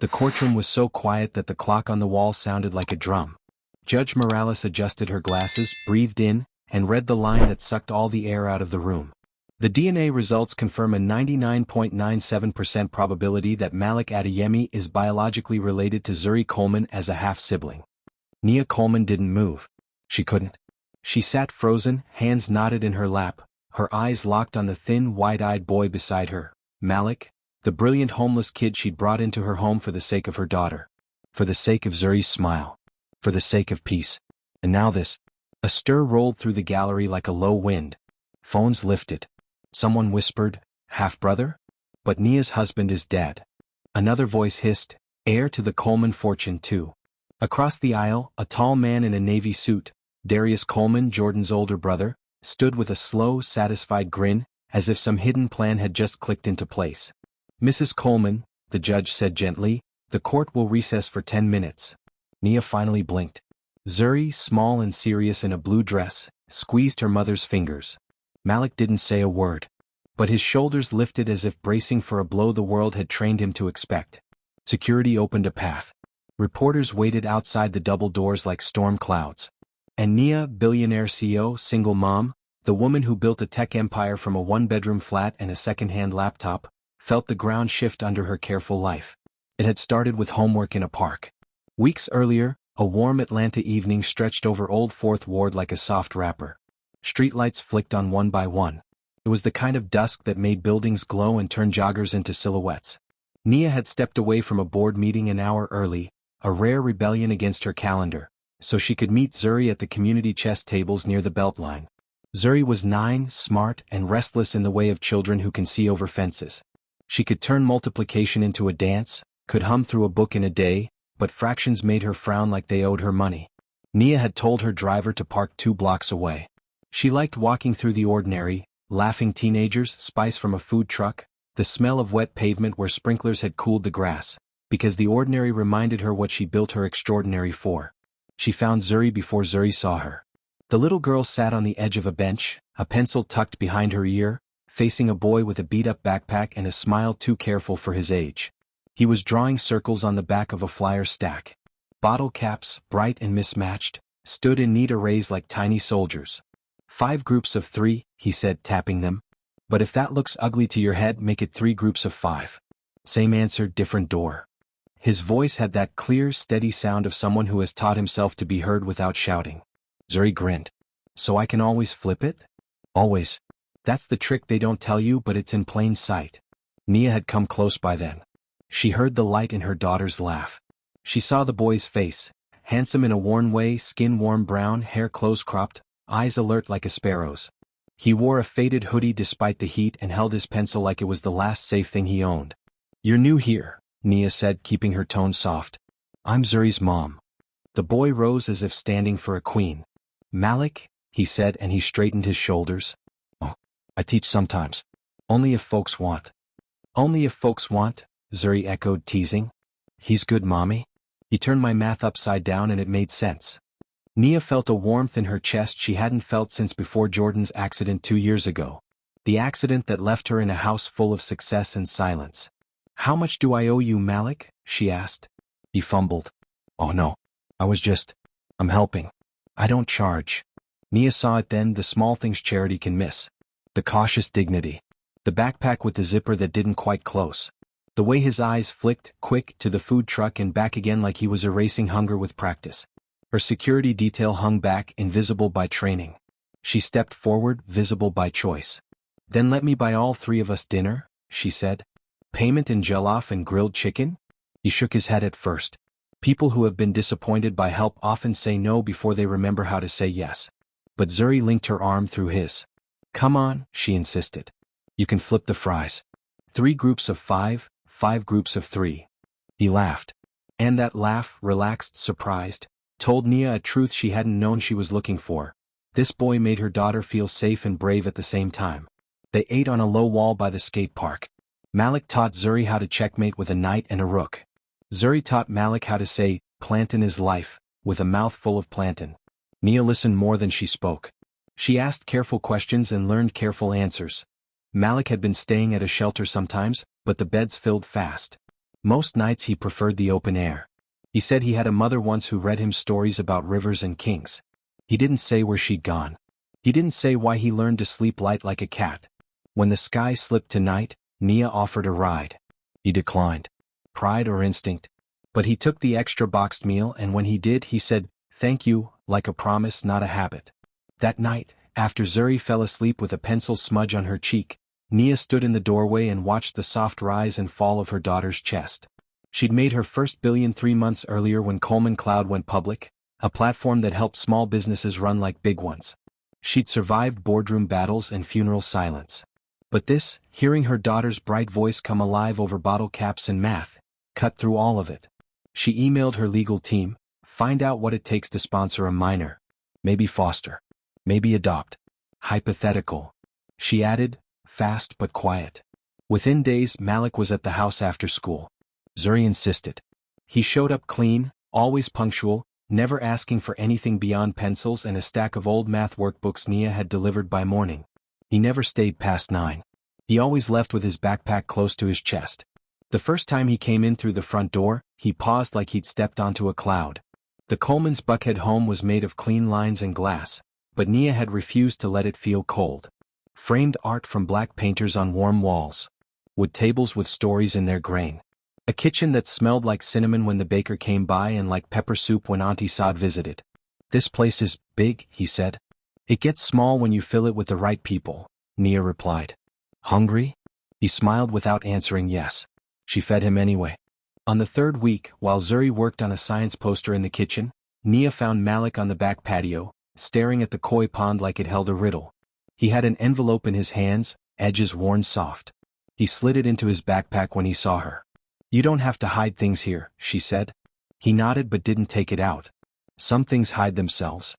The courtroom was so quiet that the clock on the wall sounded like a drum. Judge Morales adjusted her glasses, breathed in, and read the line that sucked all the air out of the room. The DNA results confirm a 99.97% probability that Malik Adeyemi is biologically related to Zuri Coleman as a half-sibling. Nia Coleman didn't move. She couldn't. She sat frozen, hands knotted in her lap, her eyes locked on the thin, wide-eyed boy beside her, Malik, the brilliant homeless kid she'd brought into her home for the sake of her daughter. For the sake of Zuri's smile. For the sake of peace. And now this. A stir rolled through the gallery like a low wind. Phones lifted. Someone whispered, "Half-brother? But Nia's husband is dead." Another voice hissed, "Heir to the Coleman fortune too." Across the aisle, a tall man in a navy suit, Darius Coleman, Jordan's older brother, stood with a slow, satisfied grin, as if some hidden plan had just clicked into place. "Mrs. Coleman," the judge said gently, "the court will recess for 10 minutes. Nia finally blinked. Zuri, small and serious in a blue dress, squeezed her mother's fingers. Malik didn't say a word. But his shoulders lifted as if bracing for a blow the world had trained him to expect. Security opened a path. Reporters waited outside the double doors like storm clouds. And Nia, billionaire CEO, single mom, the woman who built a tech empire from a one-bedroom flat and a second-hand laptop, felt the ground shift under her careful life. It had started with homework in a park. Weeks earlier, a warm Atlanta evening stretched over Old Fourth Ward like a soft wrapper. Streetlights flicked on one by one. It was the kind of dusk that made buildings glow and turned joggers into silhouettes. Nia had stepped away from a board meeting an hour early, a rare rebellion against her calendar, so she could meet Zuri at the community chess tables near the Beltline. Zuri was 9, smart, and restless in the way of children who can see over fences. She could turn multiplication into a dance, could hum through a book in a day, but fractions made her frown like they owed her money. Nia had told her driver to park 2 blocks away. She liked walking through the ordinary, laughing teenagers, spice from a food truck, the smell of wet pavement where sprinklers had cooled the grass, because the ordinary reminded her what she built her extraordinary for. She found Zuri before Zuri saw her. The little girl sat on the edge of a bench, a pencil tucked behind her ear, facing a boy with a beat-up backpack and a smile too careful for his age. He was drawing circles on the back of a flyer stack. Bottle caps, bright and mismatched, stood in neat arrays like tiny soldiers. 5 groups of 3, he said, tapping them. But if that looks ugly to your head, make it 3 groups of 5. Same answer, different door. His voice had that clear, steady sound of someone who has taught himself to be heard without shouting. Zuri grinned. "So I can always flip it?" "Always. That's the trick they don't tell you, but it's in plain sight." Nia had come close by then. She heard the light in her daughter's laugh. She saw the boy's face, handsome in a worn way, skin warm brown, hair close-cropped, eyes alert like a sparrow's. He wore a faded hoodie despite the heat and held his pencil like it was the last safe thing he owned. "You're new here," Nia said, keeping her tone soft. "I'm Zuri's mom." The boy rose as if standing for a queen. "Malik," he said, and he straightened his shoulders. "Oh, I teach sometimes. Only if folks want." "Only if folks want?" Zuri echoed, teasing. "He's good, mommy." He turned my math upside down and it made sense. Nia felt a warmth in her chest she hadn't felt since before Jordan's accident 2 years ago. The accident that left her in a house full of success and silence. "How much do I owe you, Malik?" she asked. He fumbled. "Oh no. I'm helping. I don't charge." Nia saw it then, the small things charity can miss. The cautious dignity. The backpack with the zipper that didn't quite close. The way his eyes flicked, quick, to the food truck and back again like he was erasing hunger with practice. Her security detail hung back, invisible by training. She stepped forward, visible by choice. "Then let me buy all 3 of us dinner," she said. "Payment in jollof and grilled chicken?" He shook his head at first. People who have been disappointed by help often say no before they remember how to say yes. But Zuri linked her arm through his. "Come on," she insisted. "You can flip the fries. 3 groups of 5, 5 groups of 3. He laughed. And that laugh, relaxed, surprised, told Nia a truth she hadn't known she was looking for. This boy made her daughter feel safe and brave at the same time. They ate on a low wall by the skate park. Malik taught Zuri how to checkmate with a knight and a rook. Zuri taught Malik how to say, "Plantain is life," with a mouth full of plantain. Nia listened more than she spoke. She asked careful questions and learned careful answers. Malik had been staying at a shelter sometimes, but the beds filled fast. Most nights he preferred the open air. He said he had a mother once who read him stories about rivers and kings. He didn't say where she'd gone. He didn't say why he learned to sleep light like a cat. When the sky slipped to night, Nia offered a ride. He declined. Pride or instinct? But he took the extra boxed meal, and when he did, he said, "Thank you," like a promise, not a habit. That night, after Zuri fell asleep with a pencil smudge on her cheek, Nia stood in the doorway and watched the soft rise and fall of her daughter's chest. She'd made her first billion 3 months earlier when Coleman Cloud went public, a platform that helped small businesses run like big ones. She'd survived boardroom battles and funeral silence. But this, hearing her daughter's bright voice come alive over bottle caps and math, cut through all of it. She emailed her legal team, "Find out what it takes to sponsor a minor. Maybe foster. Maybe adopt. Hypothetical." She added, "Fast but quiet." Within days, Malik was at the house after school. Zuri insisted. He showed up clean, always punctual, never asking for anything beyond pencils and a stack of old math workbooks Nia had delivered by morning. He never stayed past 9. He always left with his backpack close to his chest. The first time he came in through the front door, he paused like he'd stepped onto a cloud. The Coleman's Buckhead home was made of clean lines and glass, but Nia had refused to let it feel cold. Framed art from black painters on warm walls. Wood tables with stories in their grain. A kitchen that smelled like cinnamon when the baker came by and like pepper soup when Auntie Saad visited. "This place is big," he said. "It gets small when you fill it with the right people," Nia replied. "Hungry?" He smiled without answering yes. She fed him anyway. On the third week, while Zuri worked on a science poster in the kitchen, Nia found Malik on the back patio, staring at the koi pond like it held a riddle. He had an envelope in his hands, edges worn soft. He slid it into his backpack when he saw her. "You don't have to hide things here," she said. He nodded but didn't take it out. "Some things hide themselves."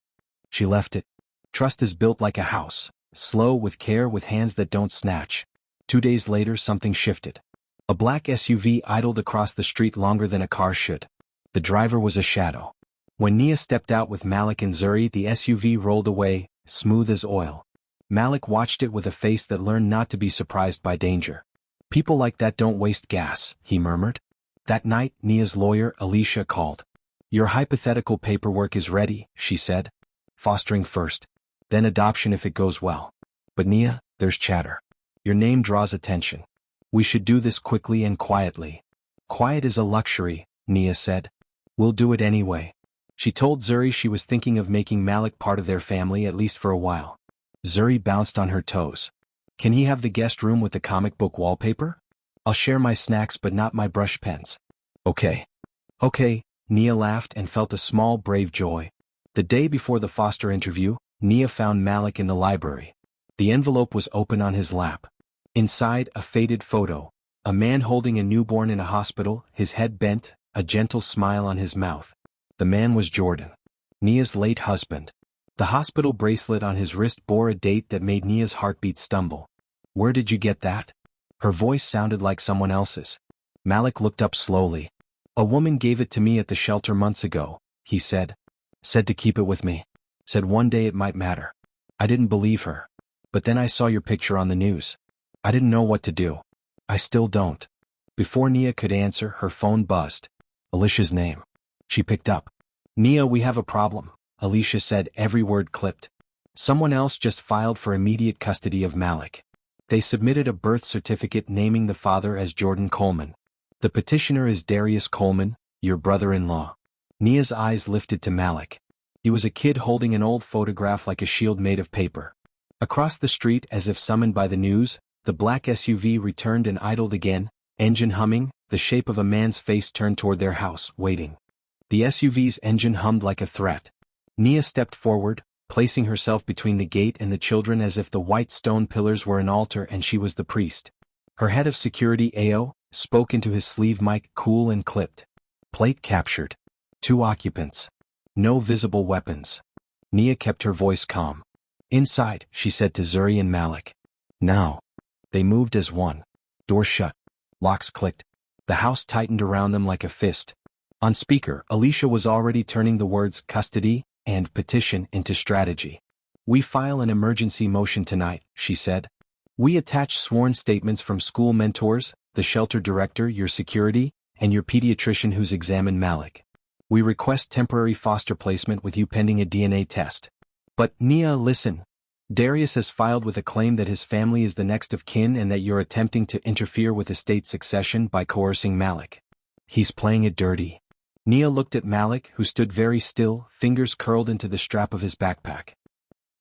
She left it. Trust is built like a house, slow with care, with hands that don't snatch. 2 days later, something shifted. A black SUV idled across the street longer than a car should. The driver was a shadow. When Nia stepped out with Malik and Zuri, the SUV rolled away, smooth as oil. Malik watched it with a face that learned not to be surprised by danger. "People like that don't waste gas," he murmured. That night, Nia's lawyer, Alicia, called. "Your hypothetical paperwork is ready," she said. "Fostering first. Then adoption if it goes well. But Nia, there's chatter. Your name draws attention. We should do this quickly and quietly." "Quiet is a luxury," Nia said. "We'll do it anyway." She told Zuri she was thinking of making Malik part of their family, at least for a while. Zuri bounced on her toes. "Can he have the guest room with the comic book wallpaper? I'll share my snacks but not my brush pens." "Okay." "Okay," Nia laughed and felt a small brave joy. The day before the foster interview, Nia found Malik in the library. The envelope was open on his lap. Inside, a faded photo. A man holding a newborn in a hospital, his head bent, a gentle smile on his mouth. The man was Jordan, Nia's late husband. The hospital bracelet on his wrist bore a date that made Nia's heartbeat stumble. "Where did you get that?" Her voice sounded like someone else's. Malik looked up slowly. "A woman gave it to me at the shelter months ago," he said. "Said to keep it with me. Said one day it might matter." I didn't believe her. But then I saw your picture on the news. I didn't know what to do. I still don't. Before Nia could answer, her phone buzzed. Alicia's name. She picked up. "Nia, we have a problem," Alicia said, every word clipped. "Someone else just filed for immediate custody of Malik. They submitted a birth certificate naming the father as Jordan Coleman. The petitioner is Darius Coleman, your brother-in-law." Nia's eyes lifted to Malik. He was a kid holding an old photograph like a shield made of paper. Across the street, as if summoned by the news, the black SUV returned and idled again, engine humming, the shape of a man's face turned toward their house, waiting. The SUV's engine hummed like a threat. Nia stepped forward, placing herself between the gate and the children as if the white stone pillars were an altar and she was the priest. Her head of security, AO, spoke into his sleeve mic, cool and clipped. "Plate captured. 2 occupants. No visible weapons." Nia kept her voice calm. "Inside," she said to Zuri and Malik. "Now." They moved as one. Door shut. Locks clicked. The house tightened around them like a fist. On speaker, Alicia was already turning the words custody and petition into strategy. "We file an emergency motion tonight," she said. "We attach sworn statements from school mentors, the shelter director, your security, and your pediatrician who's examined Malik. We request temporary foster placement with you pending a DNA test. But, Nia, listen. Darius has filed with a claim that his family is the next of kin and that you're attempting to interfere with estate succession by coercing Malik. He's playing it dirty. Nia looked at Malik, who stood very still, fingers curled into the strap of his backpack.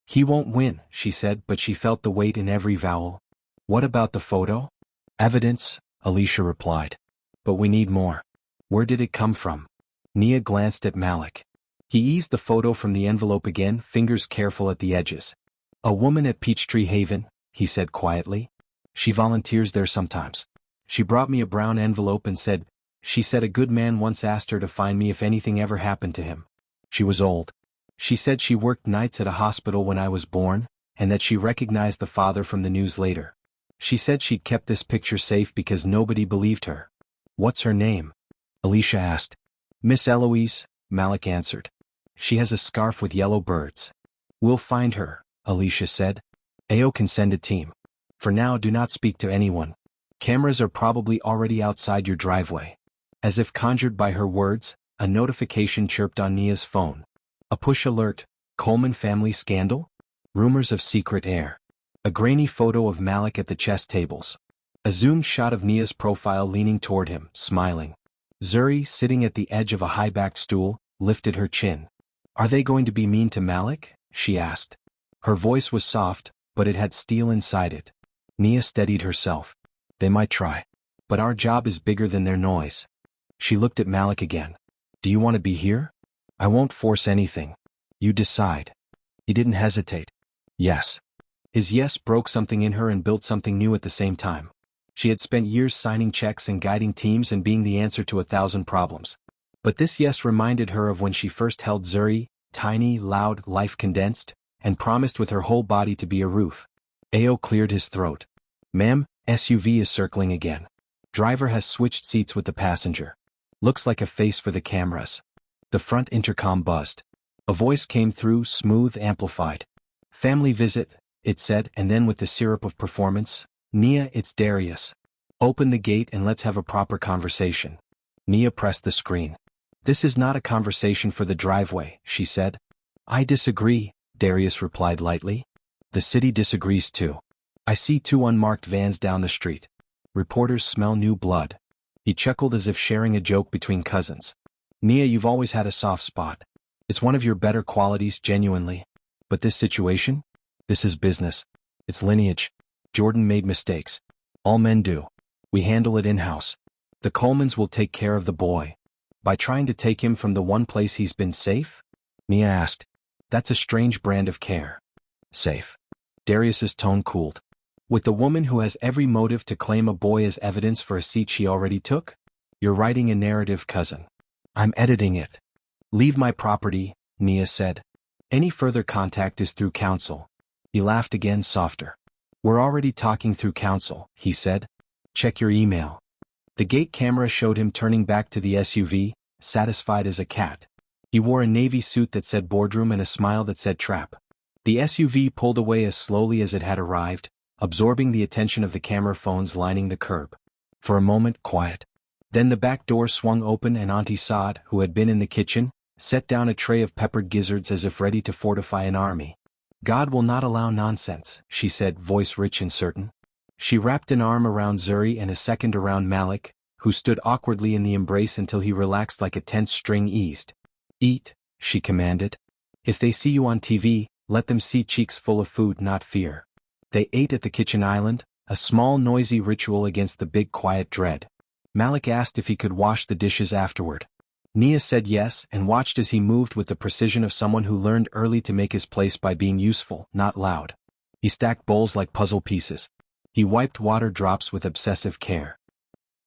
He won't win, she said, but she felt the weight in every vowel. What about the photo? Evidence, Alicia replied. But we need more. Where did it come from? Nia glanced at Malik. He eased the photo from the envelope again, fingers careful at the edges. A woman at Peachtree Haven, he said quietly. She volunteers there sometimes. She brought me a brown envelope and said, she said a good man once asked her to find me if anything ever happened to him. She was old. She said she worked nights at a hospital when I was born, and that she recognized the father from the news later. She said she'd kept this picture safe because nobody believed her. What's her name? Alicia asked. Miss Eloise, Malik answered. She has a scarf with yellow birds. We'll find her, Alicia said. AO can send a team. For now, do not speak to anyone. Cameras are probably already outside your driveway. As if conjured by her words, a notification chirped on Nia's phone. A push alert, Coleman family scandal? Rumors of secret heir. A grainy photo of Malik at the chess tables. A zoomed shot of Nia's profile leaning toward him, smiling. Zuri, sitting at the edge of a high-backed stool, lifted her chin. Are they going to be mean to Malik? She asked. Her voice was soft, but it had steel inside it. Nia steadied herself. They might try. But our job is bigger than their noise. She looked at Malik again. Do you want to be here? I won't force anything. You decide. He didn't hesitate. Yes. His yes broke something in her and built something new at the same time. She had spent years signing checks and guiding teams and being the answer to 1,000 problems. But this yes reminded her of when she first held Zuri, tiny, loud, life condensed, and promised with her whole body to be a roof. AO cleared his throat. Ma'am, SUV is circling again. Driver has switched seats with the passenger. Looks like a face for the cameras. The front intercom buzzed. A voice came through, smooth, amplified. Family visit, it said, and then with the syrup of performance, Nia, it's Darius. Open the gate and let's have a proper conversation. Nia pressed the screen. This is not a conversation for the driveway, she said. I disagree, Darius replied lightly. The city disagrees too. I see 2 unmarked vans down the street. Reporters smell new blood. He chuckled as if sharing a joke between cousins. Nia, you've always had a soft spot. It's one of your better qualities, genuinely. But this situation? This is business. It's lineage. Jordan made mistakes. All men do. We handle it in-house. The Colemans will take care of the boy. By trying to take him from the one place he's been safe? Nia asked. That's a strange brand of care. Safe. Darius's tone cooled. With the woman who has every motive to claim a boy as evidence for a seat she already took? You're writing a narrative, cousin. I'm editing it. Leave my property, Nia said. Any further contact is through counsel. He laughed again, softer. We're already talking through counsel, he said. Check your email. The gate camera showed him turning back to the SUV, satisfied as a cat. He wore a navy suit that said boardroom and a smile that said trap. The SUV pulled away as slowly as it had arrived, absorbing the attention of the camera phones lining the curb. For a moment, quiet. Then the back door swung open and Auntie Saad, who had been in the kitchen, set down a tray of peppered gizzards as if ready to fortify an army. God will not allow nonsense, she said, voice rich and certain. She wrapped an arm around Zuri and a second around Malik, who stood awkwardly in the embrace until he relaxed like a tense string eased. Eat, she commanded. If they see you on TV, let them see cheeks full of food, not fear. They ate at the kitchen island, a small noisy ritual against the big quiet dread. Malik asked if he could wash the dishes afterward. Nia said yes and watched as he moved with the precision of someone who learned early to make his place by being useful, not loud. He stacked bowls like puzzle pieces. He wiped water drops with obsessive care.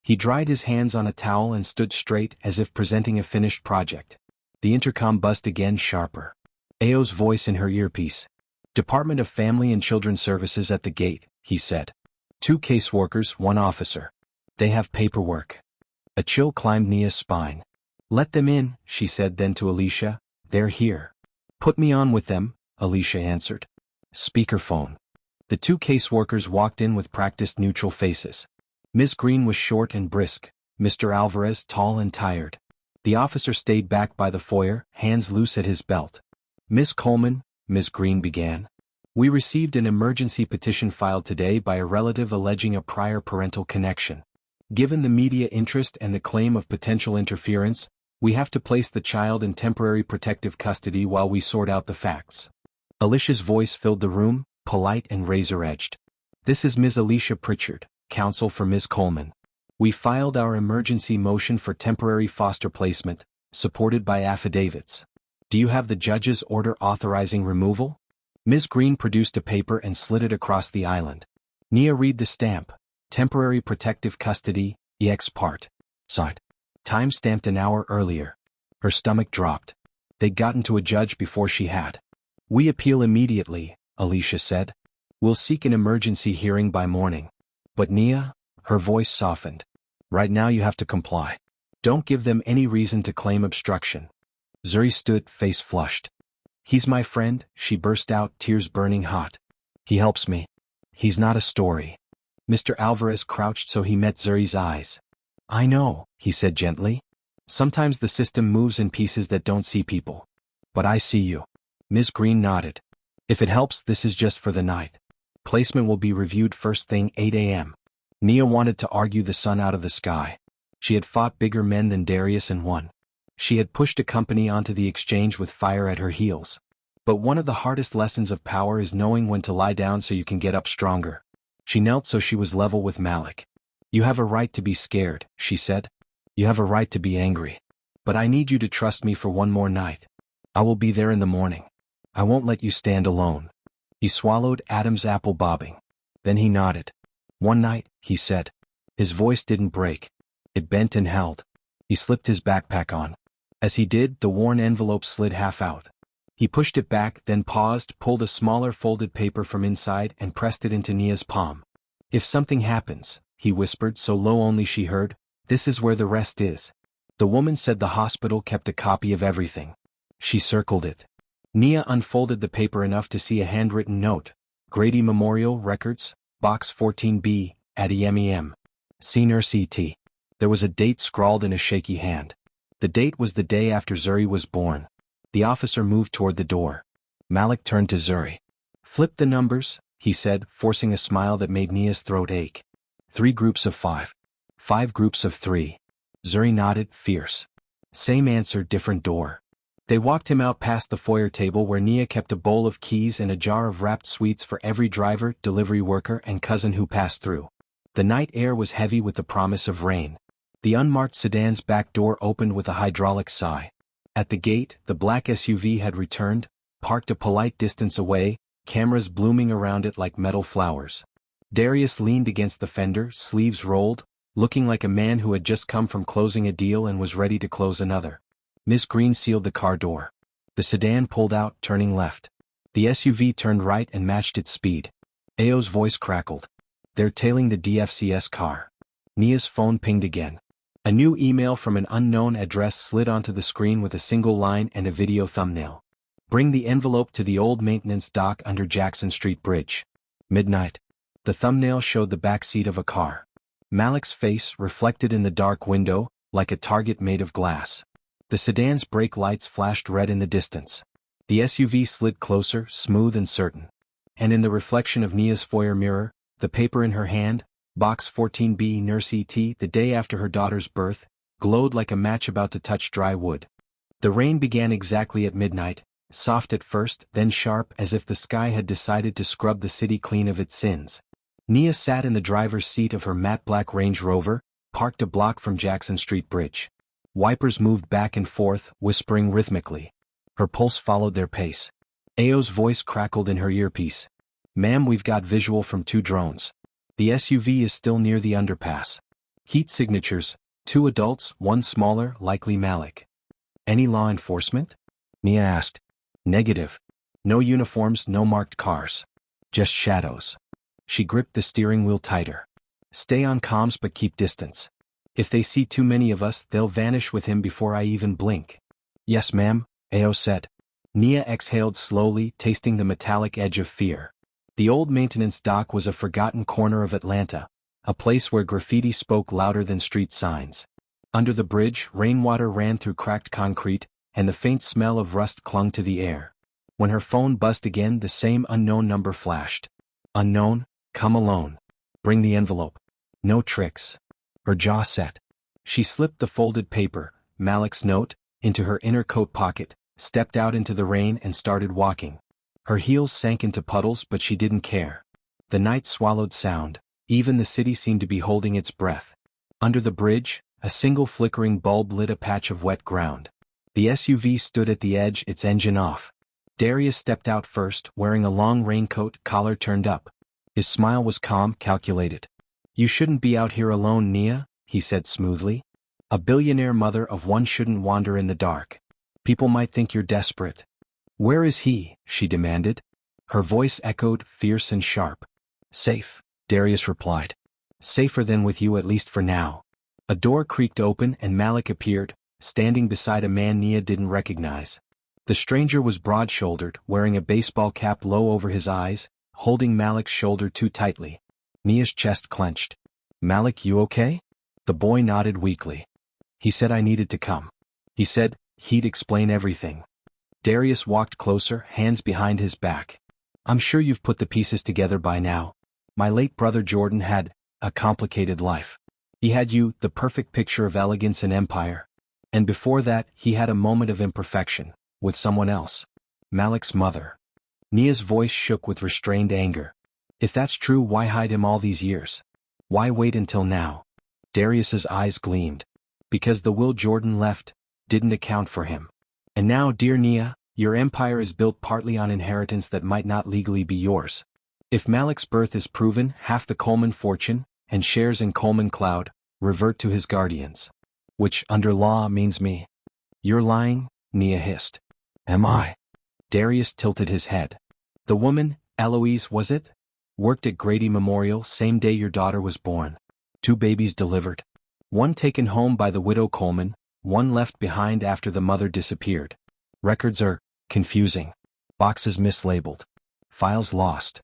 He dried his hands on a towel and stood straight as if presenting a finished project. The intercom buzzed again, sharper. AO's voice in her earpiece. Department of Family and Children Services at the gate, he said. 2 caseworkers, 1 officer. They have paperwork. A chill climbed Nia's spine. Let them in, she said then to Alicia. They're here. Put me on with them, Alicia answered. Speakerphone. The 2 caseworkers walked in with practiced neutral faces. Miss Green was short and brisk, Mr. Alvarez, tall and tired. The officer stayed back by the foyer, hands loose at his belt. Miss Coleman, Miss Green began. We received an emergency petition filed today by a relative alleging a prior parental connection. Given the media interest and the claim of potential interference, we have to place the child in temporary protective custody while we sort out the facts. Alicia's voice filled the room, polite and razor-edged. This is Ms. Alicia Pritchard, counsel for Ms. Coleman. We filed our emergency motion for temporary foster placement, supported by affidavits. Do you have the judge's order authorizing removal? Ms. Green produced a paper and slid it across the island. Nia, read the stamp. Temporary protective custody, ex part. Signed. Time stamped an hour earlier. Her stomach dropped. They'd gotten to a judge before she had. We appeal immediately, Alicia said. We'll seek an emergency hearing by morning. But Nia, her voice softened. Right now you have to comply. Don't give them any reason to claim obstruction. Zuri stood, face flushed. He's my friend, she burst out, tears burning hot. He helps me. He's not a story. Mr. Alvarez crouched so he met Zuri's eyes. I know, he said gently. Sometimes the system moves in pieces that don't see people. But I see you. Ms. Green nodded. If it helps, this is just for the night. Placement will be reviewed first thing 8 a.m. Nia wanted to argue the sun out of the sky. She had fought bigger men than Darius and won. She had pushed a company onto the exchange with fire at her heels. But one of the hardest lessons of power is knowing when to lie down so you can get up stronger. She knelt so she was level with Malik. You have a right to be scared, she said. You have a right to be angry. But I need you to trust me for one more night. I will be there in the morning. I won't let you stand alone. He swallowed, Adam's apple bobbing. Then he nodded. One night, he said. His voice didn't break. It bent and held. He slipped his backpack on. As he did, the worn envelope slid half out. He pushed it back, then paused, pulled a smaller folded paper from inside and pressed it into Nia's palm. If something happens, he whispered so low only she heard, this is where the rest is. The woman said the hospital kept a copy of everything. She circled it. Nia unfolded the paper enough to see a handwritten note. Grady Memorial Records, Box 14B, at EMEM. Senior CT. There was a date scrawled in a shaky hand. The date was the day after Zuri was born. The officer moved toward the door. Malik turned to Zuri. Flip the numbers, he said, forcing a smile that made Nia's throat ache. 3 groups of 5. 5 groups of 3. Zuri nodded, fierce. Same answer, different door. They walked him out past the foyer table where Nia kept a bowl of keys and a jar of wrapped sweets for every driver, delivery worker, and cousin who passed through. The night air was heavy with the promise of rain. The unmarked sedan's back door opened with a hydraulic sigh. At the gate, the black SUV had returned, parked a polite distance away, cameras blooming around it like metal flowers. Darius leaned against the fender, sleeves rolled, looking like a man who had just come from closing a deal and was ready to close another. Miss Green sealed the car door. The sedan pulled out, turning left. The SUV turned right and matched its speed. Ao's voice crackled. They're tailing the DFCS car. Nia's phone pinged again. A new email from an unknown address slid onto the screen with a single line and a video thumbnail. Bring the envelope to the old maintenance dock under Jackson Street Bridge. Midnight. The thumbnail showed the back seat of a car. Malik's face reflected in the dark window, like a target made of glass. The sedan's brake lights flashed red in the distance. The SUV slid closer, smooth and certain. And in the reflection of Nia's foyer mirror, the paper in her hand, Box 14B Nurse ET, the day after her daughter's birth, glowed like a match about to touch dry wood. The rain began exactly at midnight, soft at first, then sharp as if the sky had decided to scrub the city clean of its sins. Nia sat in the driver's seat of her matte black Range Rover, parked a block from Jackson Street Bridge. Wipers moved back and forth, whispering rhythmically. Her pulse followed their pace. Ao's voice crackled in her earpiece. Ma'am, we've got visual from 2 drones. The SUV is still near the underpass. Heat signatures, 2 adults, 1 smaller, likely Malik. Any law enforcement? Nia asked. Negative. No uniforms, no marked cars. Just shadows. She gripped the steering wheel tighter. Stay on comms but keep distance. If they see too many of us, they'll vanish with him before I even blink. Yes, ma'am, Ao said. Nia exhaled slowly, tasting the metallic edge of fear. The old maintenance dock was a forgotten corner of Atlanta, a place where graffiti spoke louder than street signs. Under the bridge, rainwater ran through cracked concrete, and the faint smell of rust clung to the air. When her phone buzzed again, the same unknown number flashed. Unknown, come alone. Bring the envelope. No tricks. Her jaw set. She slipped the folded paper, Malik's note, into her inner coat pocket, stepped out into the rain and started walking. Her heels sank into puddles, but she didn't care. The night swallowed sound. Even the city seemed to be holding its breath. Under the bridge, a single flickering bulb lit a patch of wet ground. The SUV stood at the edge, its engine off. Darius stepped out first, wearing a long raincoat, collar turned up. His smile was calm, calculated. "You shouldn't be out here alone, Nia," he said smoothly. "A billionaire mother of one shouldn't wander in the dark. People might think you're desperate." "Where is he?" she demanded. Her voice echoed, fierce and sharp. "Safe," Darius replied. "Safer than with you, at least for now." A door creaked open and Malik appeared, standing beside a man Nia didn't recognize. The stranger was broad-shouldered, wearing a baseball cap low over his eyes, holding Malik's shoulder too tightly. Nia's chest clenched. "Malik, you okay?" The boy nodded weakly. "He said I needed to come. He said he'd explain everything." Darius walked closer, hands behind his back. "I'm sure you've put the pieces together by now. My late brother Jordan had a complicated life. He had you, the perfect picture of elegance and empire. And before that, he had a moment of imperfection, with someone else. Malik's mother." Nia's voice shook with restrained anger. "If that's true, why hide him all these years? Why wait until now?" Darius's eyes gleamed. "Because the will Jordan left didn't account for him. And now, dear Nia, your empire is built partly on inheritance that might not legally be yours. If Malik's birth is proven, half the Coleman fortune, and shares in Coleman Cloud, revert to his guardians. Which, under law, means me." "You're lying," Nia hissed. "Am I?" Darius tilted his head. "The woman, Eloise was it? Worked at Grady Memorial same day your daughter was born. 2 babies delivered. One taken home by the widow Coleman, one left behind after the mother disappeared. Records are confusing. Boxes mislabeled. Files lost."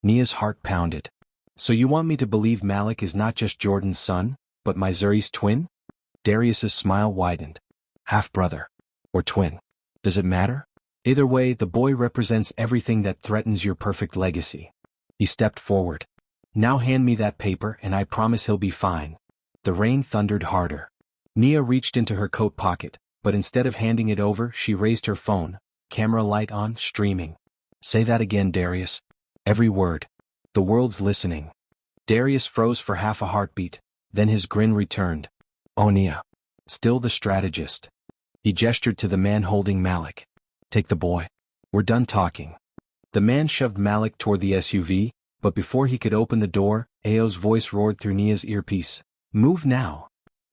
Nia's heart pounded. "So you want me to believe Malik is not just Jordan's son, but my Zuri's twin?" Darius's smile widened. "Half-brother. Or twin. Does it matter? Either way, the boy represents everything that threatens your perfect legacy." He stepped forward. "Now hand me that paper and I promise he'll be fine." The rain thundered harder. Nia reached into her coat pocket, but instead of handing it over, she raised her phone, camera light on, streaming. "Say that again, Darius. Every word. The world's listening." Darius froze for half a heartbeat, then his grin returned. "Oh, Nia. Still the strategist." He gestured to the man holding Malik. "Take the boy. We're done talking." The man shoved Malik toward the SUV, but before he could open the door, Ao's voice roared through Nia's earpiece. "Move now."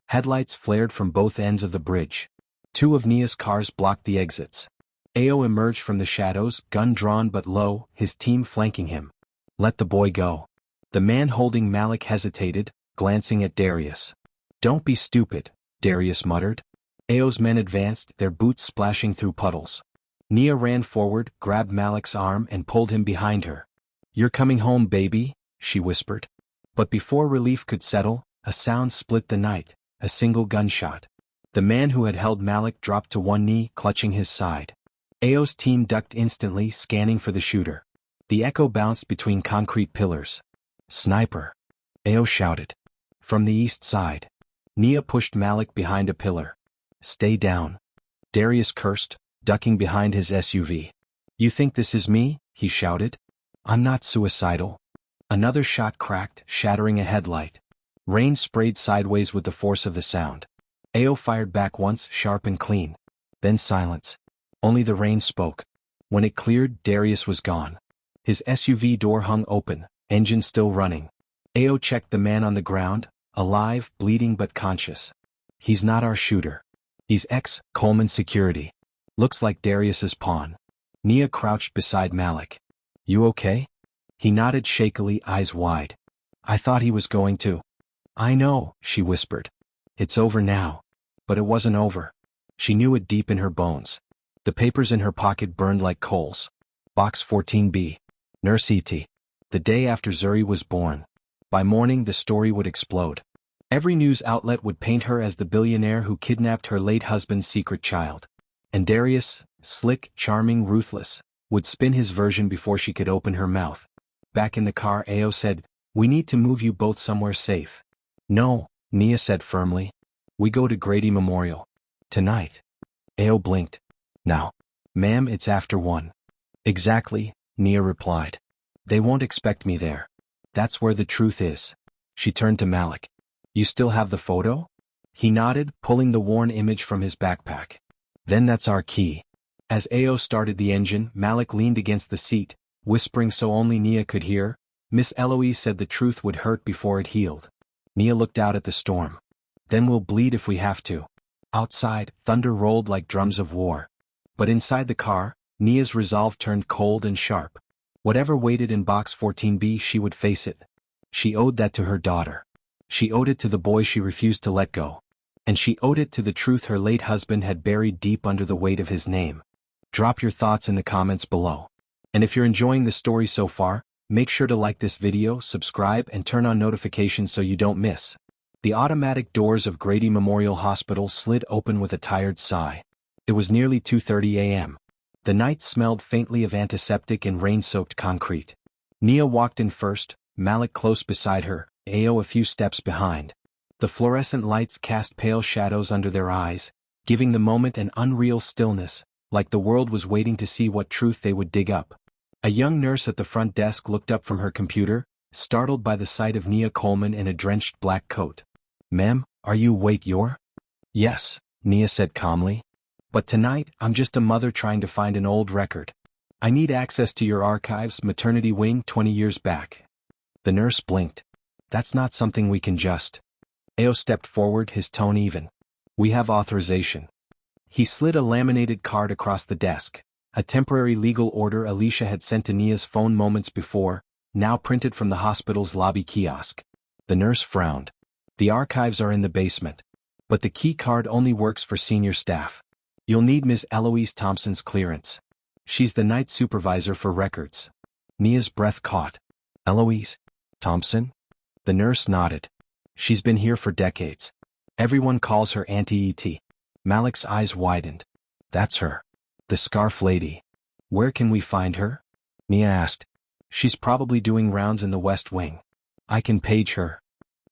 Headlights flared from both ends of the bridge. 2 of Nia's cars blocked the exits. Ao emerged from the shadows, gun drawn but low, his team flanking him. "Let the boy go." The man holding Malik hesitated, glancing at Darius. "Don't be stupid," Darius muttered. Ao's men advanced, their boots splashing through puddles. Nia ran forward, grabbed Malik's arm and pulled him behind her. "You're coming home, baby," she whispered. But before relief could settle, a sound split the night, a single gunshot. The man who had held Malik dropped to one knee, clutching his side. Ao's team ducked instantly, scanning for the shooter. The echo bounced between concrete pillars. "Sniper!" Ao shouted. From the east side. Nia pushed Malik behind a pillar. "Stay down." Darius cursed, ducking behind his SUV. "You think this is me?" he shouted. "I'm not suicidal." Another shot cracked, shattering a headlight. Rain sprayed sideways with the force of the sound. Ao fired back once, sharp and clean. Then silence. Only the rain spoke. When it cleared, Darius was gone. His SUV door hung open, engine still running. Ao checked the man on the ground, alive, bleeding but conscious. "He's not our shooter. He's ex-Coleman security. Looks like Darius's pawn." Nia crouched beside Malik. "You okay?" He nodded shakily, eyes wide. "I thought he was going to." "I know," she whispered. "It's over now." But it wasn't over. She knew it deep in her bones. The papers in her pocket burned like coals. Box 14B. Nurse E.T. The day after Zuri was born. By morning the story would explode. Every news outlet would paint her as the billionaire who kidnapped her late husband's secret child. And Darius, slick, charming, ruthless, would spin his version before she could open her mouth. Back in the car, Ao said, "We need to move you both somewhere safe." "No," Nia said firmly. "We go to Grady Memorial. Tonight." Ao blinked. "Now." "Ma'am, it's after 1. "Exactly," Nia replied. "They won't expect me there. That's where the truth is." She turned to Malik. "You still have the photo?" He nodded, pulling the worn image from his backpack. "Then that's our key." As Ao started the engine, Malik leaned against the seat, whispering so only Nia could hear. "Miss Eloise said the truth would hurt before it healed." Nia looked out at the storm. "Then we'll bleed if we have to." Outside, thunder rolled like drums of war. But inside the car, Nia's resolve turned cold and sharp. Whatever waited in box 14B, she would face it. She owed that to her daughter. She owed it to the boy she refused to let go. And she owed it to the truth her late husband had buried deep under the weight of his name. Drop your thoughts in the comments below. And if you're enjoying the story so far, make sure to like this video, subscribe, and turn on notifications so you don't miss. The automatic doors of Grady Memorial Hospital slid open with a tired sigh. It was nearly 2:30 a.m. The night smelled faintly of antiseptic and rain-soaked concrete. Nia walked in first, Malik close beside her, Ao a few steps behind. The fluorescent lights cast pale shadows under their eyes, giving the moment an unreal stillness, like the world was waiting to see what truth they would dig up. A young nurse at the front desk looked up from her computer, startled by the sight of Nia Coleman in a drenched black coat. "Ma'am, are you Wait Your?" "Yes," Nia said calmly. "But tonight, I'm just a mother trying to find an old record. I need access to your archives, maternity wing 20 years back." The nurse blinked. "That's not something we can just." Ao stepped forward, his tone even. "We have authorization." He slid a laminated card across the desk, a temporary legal order Alicia had sent to Nia's phone moments before, now printed from the hospital's lobby kiosk. The nurse frowned. "The archives are in the basement. But the key card only works for senior staff. You'll need Ms. Eloise Thompson's clearance. She's the night supervisor for records." Nia's breath caught. "Eloise Thompson?" The nurse nodded. "She's been here for decades. Everyone calls her Auntie E.T. Malik's eyes widened. "That's her. The scarf lady. Where can we find her?" Nia asked. "She's probably doing rounds in the West Wing. I can page her."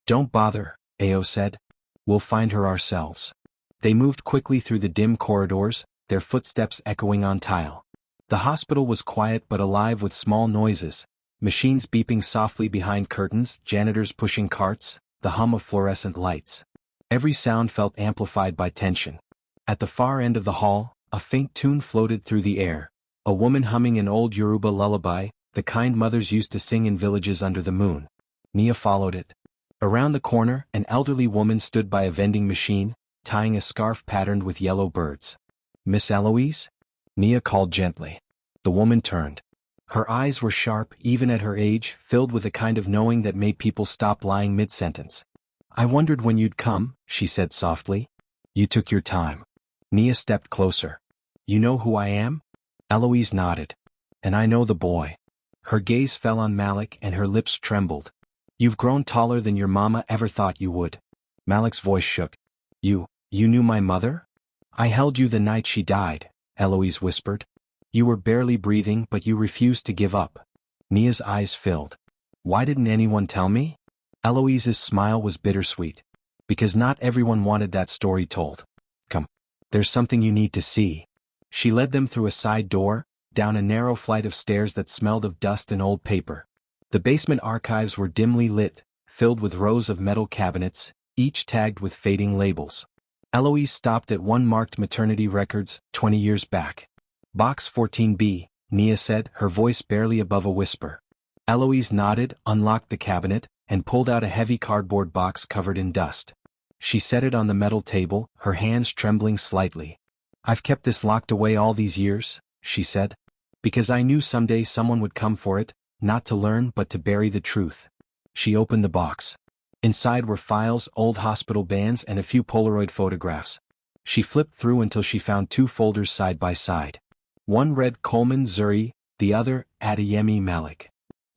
"Don't bother," Ao said. "We'll find her ourselves." They moved quickly through the dim corridors, their footsteps echoing on tile. The hospital was quiet but alive with small noises, machines beeping softly behind curtains, janitors pushing carts, the hum of fluorescent lights. Every sound felt amplified by tension. At the far end of the hall, a faint tune floated through the air, a woman humming an old Yoruba lullaby, the kind mothers used to sing in villages under the moon. Nia followed it. Around the corner, an elderly woman stood by a vending machine, tying a scarf patterned with yellow birds. "Miss Eloise?" Nia called gently. The woman turned. Her eyes were sharp, even at her age, filled with a kind of knowing that made people stop lying mid-sentence. "I wondered when you'd come," she said softly. "You took your time." Nia stepped closer. "You know who I am?" Eloise nodded. "And I know the boy." Her gaze fell on Malik and her lips trembled. "You've grown taller than your mama ever thought you would." Malik's voice shook. You knew my mother?" "I held you the night she died," Eloise whispered. "You were barely breathing but you refused to give up." Nia's eyes filled. "Why didn't anyone tell me?" Eloise's smile was bittersweet. "Because not everyone wanted that story told. Come. There's something you need to see." She led them through a side door, down a narrow flight of stairs that smelled of dust and old paper. The basement archives were dimly lit, filled with rows of metal cabinets, each tagged with fading labels. Eloise stopped at one marked maternity records, 20 years back. "Box 14B, Nia said, her voice barely above a whisper. Eloise nodded, unlocked the cabinet, and pulled out a heavy cardboard box covered in dust. She set it on the metal table, her hands trembling slightly. "I've kept this locked away all these years," she said. "Because I knew someday someone would come for it, not to learn but to bury the truth." She opened the box. Inside were files, old hospital bands, and a few Polaroid photographs. She flipped through until she found two folders side by side. One read Coleman Zuri, the other Adeyemi Malik.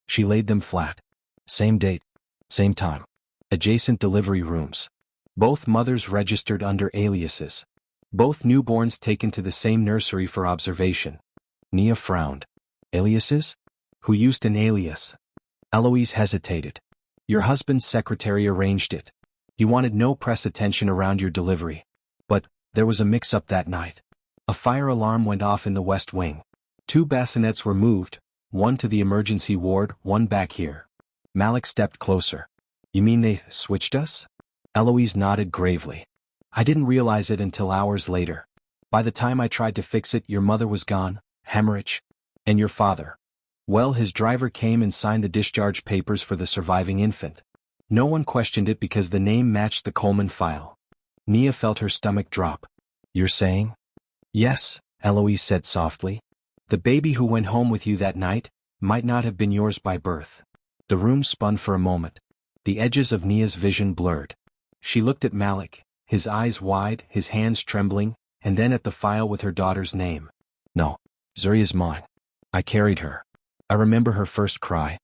She laid them flat. "Same date." Same time. Adjacent delivery rooms. Both mothers registered under aliases. Both newborns taken to the same nursery for observation. Nia frowned. Aliases? Who used an alias? Eloise hesitated. Your husband's secretary arranged it. He wanted no press attention around your delivery. But there was a mix-up that night. A fire alarm went off in the West Wing. 2 bassinets were moved, one to the emergency ward, one back here. Malik stepped closer. You mean they switched us? Eloise nodded gravely. I didn't realize it until hours later. By the time I tried to fix it, your mother was gone, hemorrhage. And your father. Well, his driver came and signed the discharge papers for the surviving infant. No one questioned it because the name matched the Coleman file. Nia felt her stomach drop. You're saying? Yes, Eloise said softly. The baby who went home with you that night might not have been yours by birth. The room spun for a moment. The edges of Nia's vision blurred. She looked at Malik, his eyes wide, his hands trembling, and then at the file with her daughter's name. No, Zuri is mine. I carried her. I remember her first cry.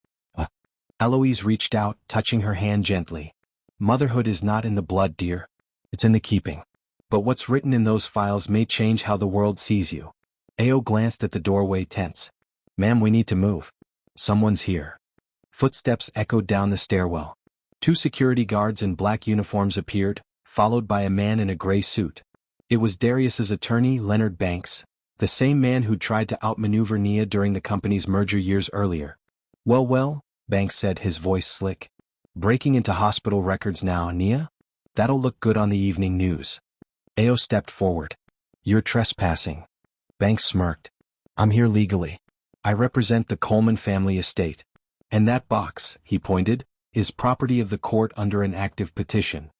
Eloise reached out, touching her hand gently. Motherhood is not in the blood, dear. It's in the keeping. But what's written in those files may change how the world sees you. Ao glanced at the doorway, tense. Ma'am, we need to move. Someone's here. Footsteps echoed down the stairwell. 2 security guards in black uniforms appeared, followed by a man in a gray suit. It was Darius's attorney, Leonard Banks, the same man who'd tried to outmaneuver Nia during the company's merger years earlier. Well, Banks said, his voice slick. Breaking into hospital records now, Nia? That'll look good on the evening news. Ao stepped forward. You're trespassing. Banks smirked. I'm here legally. I represent the Coleman family estate. And that box, he pointed, is property of the court under an active petition.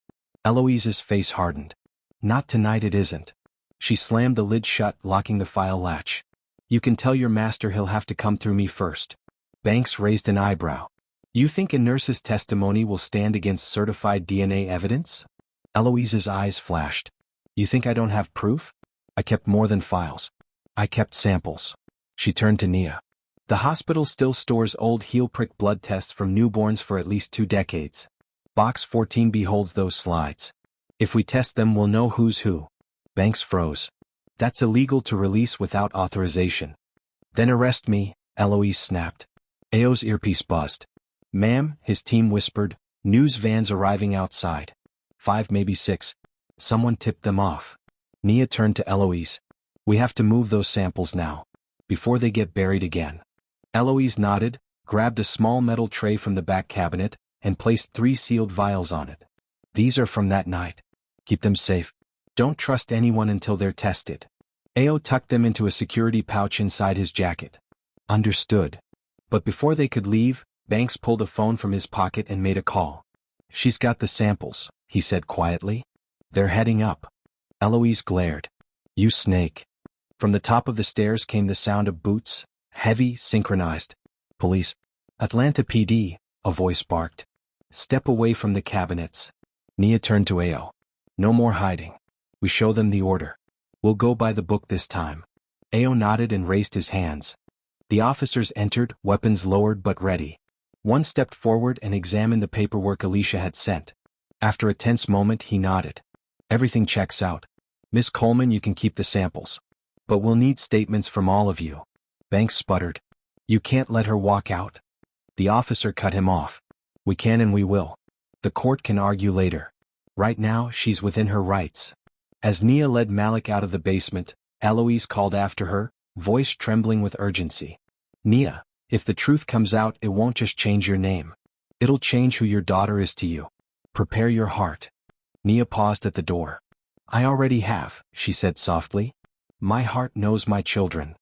Eloise's face hardened. Not tonight, it isn't. She slammed the lid shut, locking the file latch. You can tell your master he'll have to come through me first. Banks raised an eyebrow. You think a nurse's testimony will stand against certified DNA evidence? Eloise's eyes flashed. You think I don't have proof? I kept more than files. I kept samples. She turned to Nia. The hospital still stores old heel-prick blood tests from newborns for at least 2 decades. Box 14B holds those slides. If we test them, we'll know who's who. Banks froze. That's illegal to release without authorization. Then arrest me, Eloise snapped. Ao's earpiece buzzed. Ma'am, his team whispered, news vans arriving outside. 5, maybe 6. Someone tipped them off. Nia turned to Eloise. We have to move those samples now. Before they get buried again. Eloise nodded, grabbed a small metal tray from the back cabinet, and placed 3 sealed vials on it. These are from that night. Keep them safe. Don't trust anyone until they're tested. Ao tucked them into a security pouch inside his jacket. Understood. But before they could leave, Banks pulled a phone from his pocket and made a call. She's got the samples, he said quietly. They're heading up. Eloise glared. You snake. From the top of the stairs came the sound of boots, heavy, synchronized. Police. Atlanta PD, a voice barked. Step away from the cabinets. Nia turned to Ao. No more hiding. We show them the order. We'll go by the book this time. Ao nodded and raised his hands. The officers entered, weapons lowered but ready. One stepped forward and examined the paperwork Alicia had sent. After a tense moment, he nodded. Everything checks out. Miss Coleman, you can keep the samples. But we'll need statements from all of you. Banks sputtered. You can't let her walk out. The officer cut him off. We can and we will. The court can argue later. Right now, she's within her rights. As Nia led Malik out of the basement, Eloise called after her, voice trembling with urgency. Nia, if the truth comes out, it won't just change your name. It'll change who your daughter is to you. Prepare your heart. Nia paused at the door. I already have, she said softly. My heart knows my children.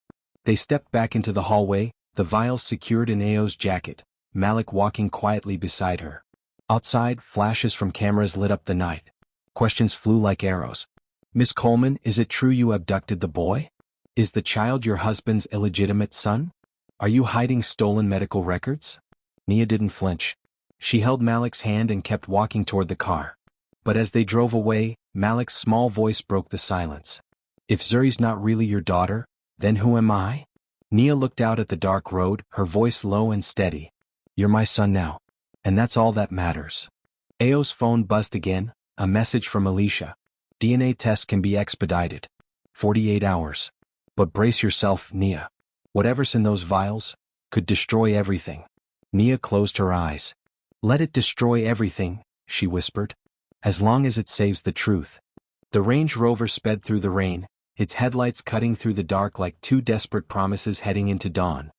They stepped back into the hallway, the vials secured in Ao's jacket, Malik walking quietly beside her. Outside, flashes from cameras lit up the night. Questions flew like arrows. Miss Coleman, is it true you abducted the boy? Is the child your husband's illegitimate son? Are you hiding stolen medical records? Nia didn't flinch. She held Malik's hand and kept walking toward the car. But as they drove away, Malik's small voice broke the silence. If Zuri's not really your daughter, then who am I? Nia looked out at the dark road, her voice low and steady. You're my son now. And that's all that matters. Ao's phone buzzed again, a message from Alicia. DNA test can be expedited. 48 hours. But brace yourself, Nia. Whatever's in those vials could destroy everything. Nia closed her eyes. Let it destroy everything, she whispered. As long as it saves the truth. The Range Rover sped through the rain, its headlights cutting through the dark like two desperate promises heading into dawn.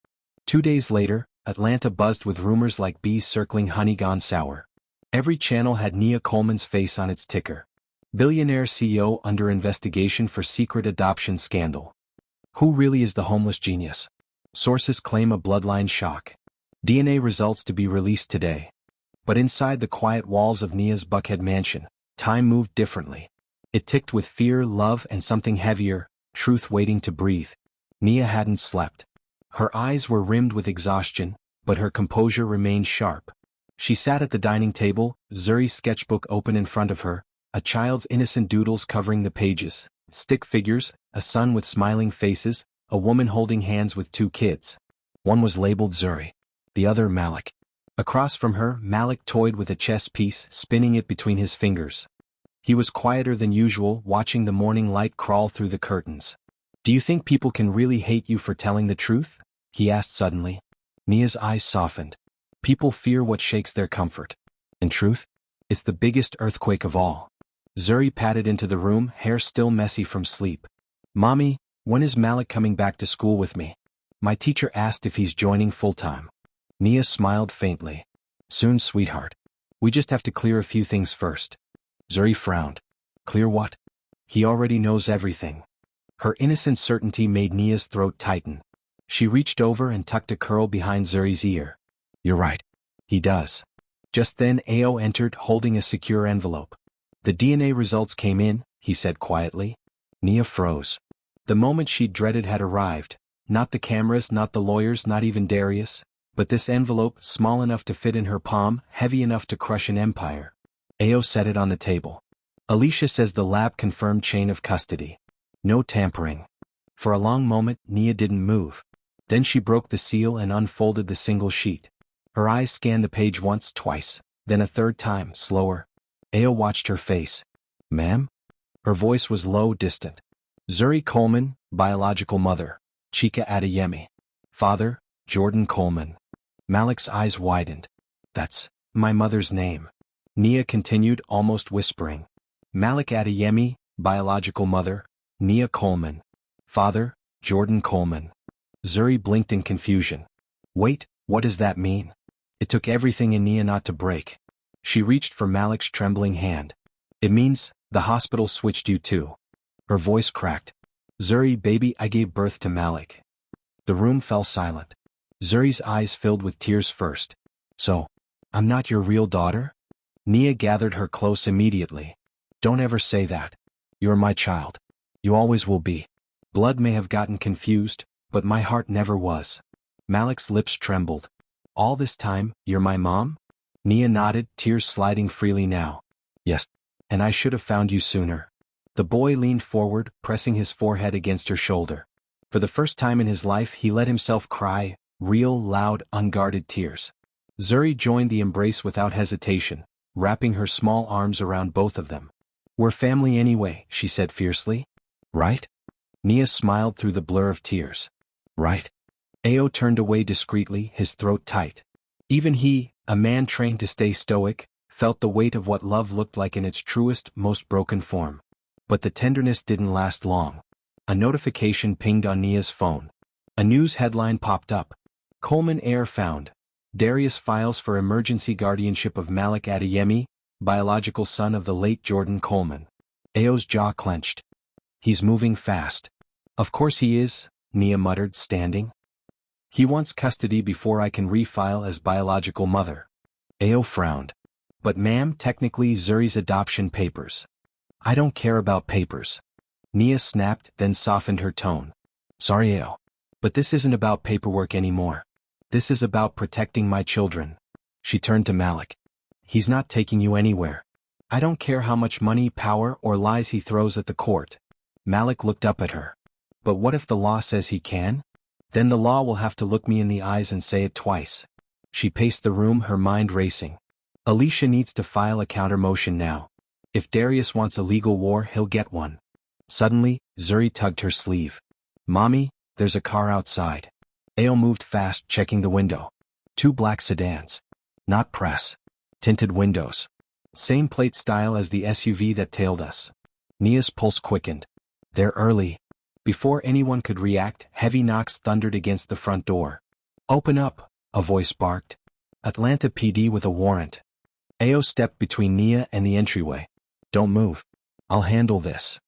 2 days later, Atlanta buzzed with rumors like bees circling honey gone sour. Every channel had Nia Coleman's face on its ticker. Billionaire CEO under investigation for secret adoption scandal. Who really is the homeless genius? Sources claim a bloodline shock. DNA results to be released today. But inside the quiet walls of Nia's Buckhead mansion, time moved differently. It ticked with fear, love, and something heavier, truth waiting to breathe. Nia hadn't slept. Her eyes were rimmed with exhaustion, but her composure remained sharp. She sat at the dining table, Zuri's sketchbook open in front of her, a child's innocent doodles covering the pages, stick figures, a son with smiling faces, a woman holding hands with 2 kids. One was labeled Zuri. The other Malik. Across from her, Malik toyed with a chess piece, spinning it between his fingers. He was quieter than usual, watching the morning light crawl through the curtains. Do you think people can really hate you for telling the truth? He asked suddenly. Nia's eyes softened. People fear what shakes their comfort. In truth, it's the biggest earthquake of all. Zuri padded into the room, hair still messy from sleep. Mommy, when is Malik coming back to school with me? My teacher asked if he's joining full-time. Nia smiled faintly. Soon, sweetheart. We just have to clear a few things first. Zuri frowned. Clear what? He already knows everything. Her innocent certainty made Nia's throat tighten. She reached over and tucked a curl behind Zuri's ear. You're right. He does. Just then Ao entered, holding a secure envelope. The DNA results came in, he said quietly. Nia froze. The moment she dreaded had arrived. Not the cameras, not the lawyers, not even Darius. But this envelope, small enough to fit in her palm, heavy enough to crush an empire. Ao set it on the table. Alicia says the lab confirmed chain of custody. No tampering. For a long moment, Nia didn't move. Then she broke the seal and unfolded the single sheet. Her eyes scanned the page once, twice, then a third time, slower. Ao watched her face. Ma'am? Her voice was low, distant. Zuri Coleman, biological mother, Chika Adeyemi. Father, Jordan Coleman. Malik's eyes widened. That's my mother's name. Nia continued, almost whispering. Malik Adeyemi, biological mother, Nia Coleman. Father, Jordan Coleman. Zuri blinked in confusion. Wait, what does that mean? It took everything in Nia not to break. She reached for Malik's trembling hand. It means, the hospital switched you too. Her voice cracked. Zuri, baby, I gave birth to Malik. The room fell silent. Zuri's eyes filled with tears first. So, I'm not your real daughter? Nia gathered her close immediately. Don't ever say that. You're my child. You always will be. Blood may have gotten confused, but my heart never was. Malik's lips trembled. All this time, you're my mom? Nia nodded, tears sliding freely now. Yes. And I should have found you sooner. The boy leaned forward, pressing his forehead against her shoulder. For the first time in his life he let himself cry, real, loud, unguarded tears. Zuri joined the embrace without hesitation, wrapping her small arms around both of them. We're family anyway, she said fiercely. Right? Nia smiled through the blur of tears. Right. Ao turned away discreetly, his throat tight. Even he, a man trained to stay stoic, felt the weight of what love looked like in its truest, most broken form. But the tenderness didn't last long. A notification pinged on Nia's phone. A news headline popped up. Coleman heir found. Darius files for emergency guardianship of Malik Adeyemi, biological son of the late Jordan Coleman. Ao's jaw clenched. He's moving fast. Of course he is, Nia muttered, standing. He wants custody before I can refile as biological mother. Ao frowned. But ma'am, technically Zuri's adoption papers. I don't care about papers. Nia snapped, then softened her tone. Sorry Ao. But this isn't about paperwork anymore. This is about protecting my children. She turned to Malik. He's not taking you anywhere. I don't care how much money, power, or lies he throws at the court. Malik looked up at her. But what if the law says he can? Then the law will have to look me in the eyes and say it twice. She paced the room, her mind racing. Alicia needs to file a counter-motion now. If Darius wants a legal war, he'll get one. Suddenly, Zuri tugged her sleeve. Mommy, there's a car outside. Ao moved fast, checking the window. 2 black sedans. Not press. Tinted windows. Same plate style as the SUV that tailed us. Nia's pulse quickened. They're early. Before anyone could react, heavy knocks thundered against the front door. Open up, a voice barked. Atlanta PD with a warrant. Ao stepped between Nia and the entryway. Don't move. I'll handle this.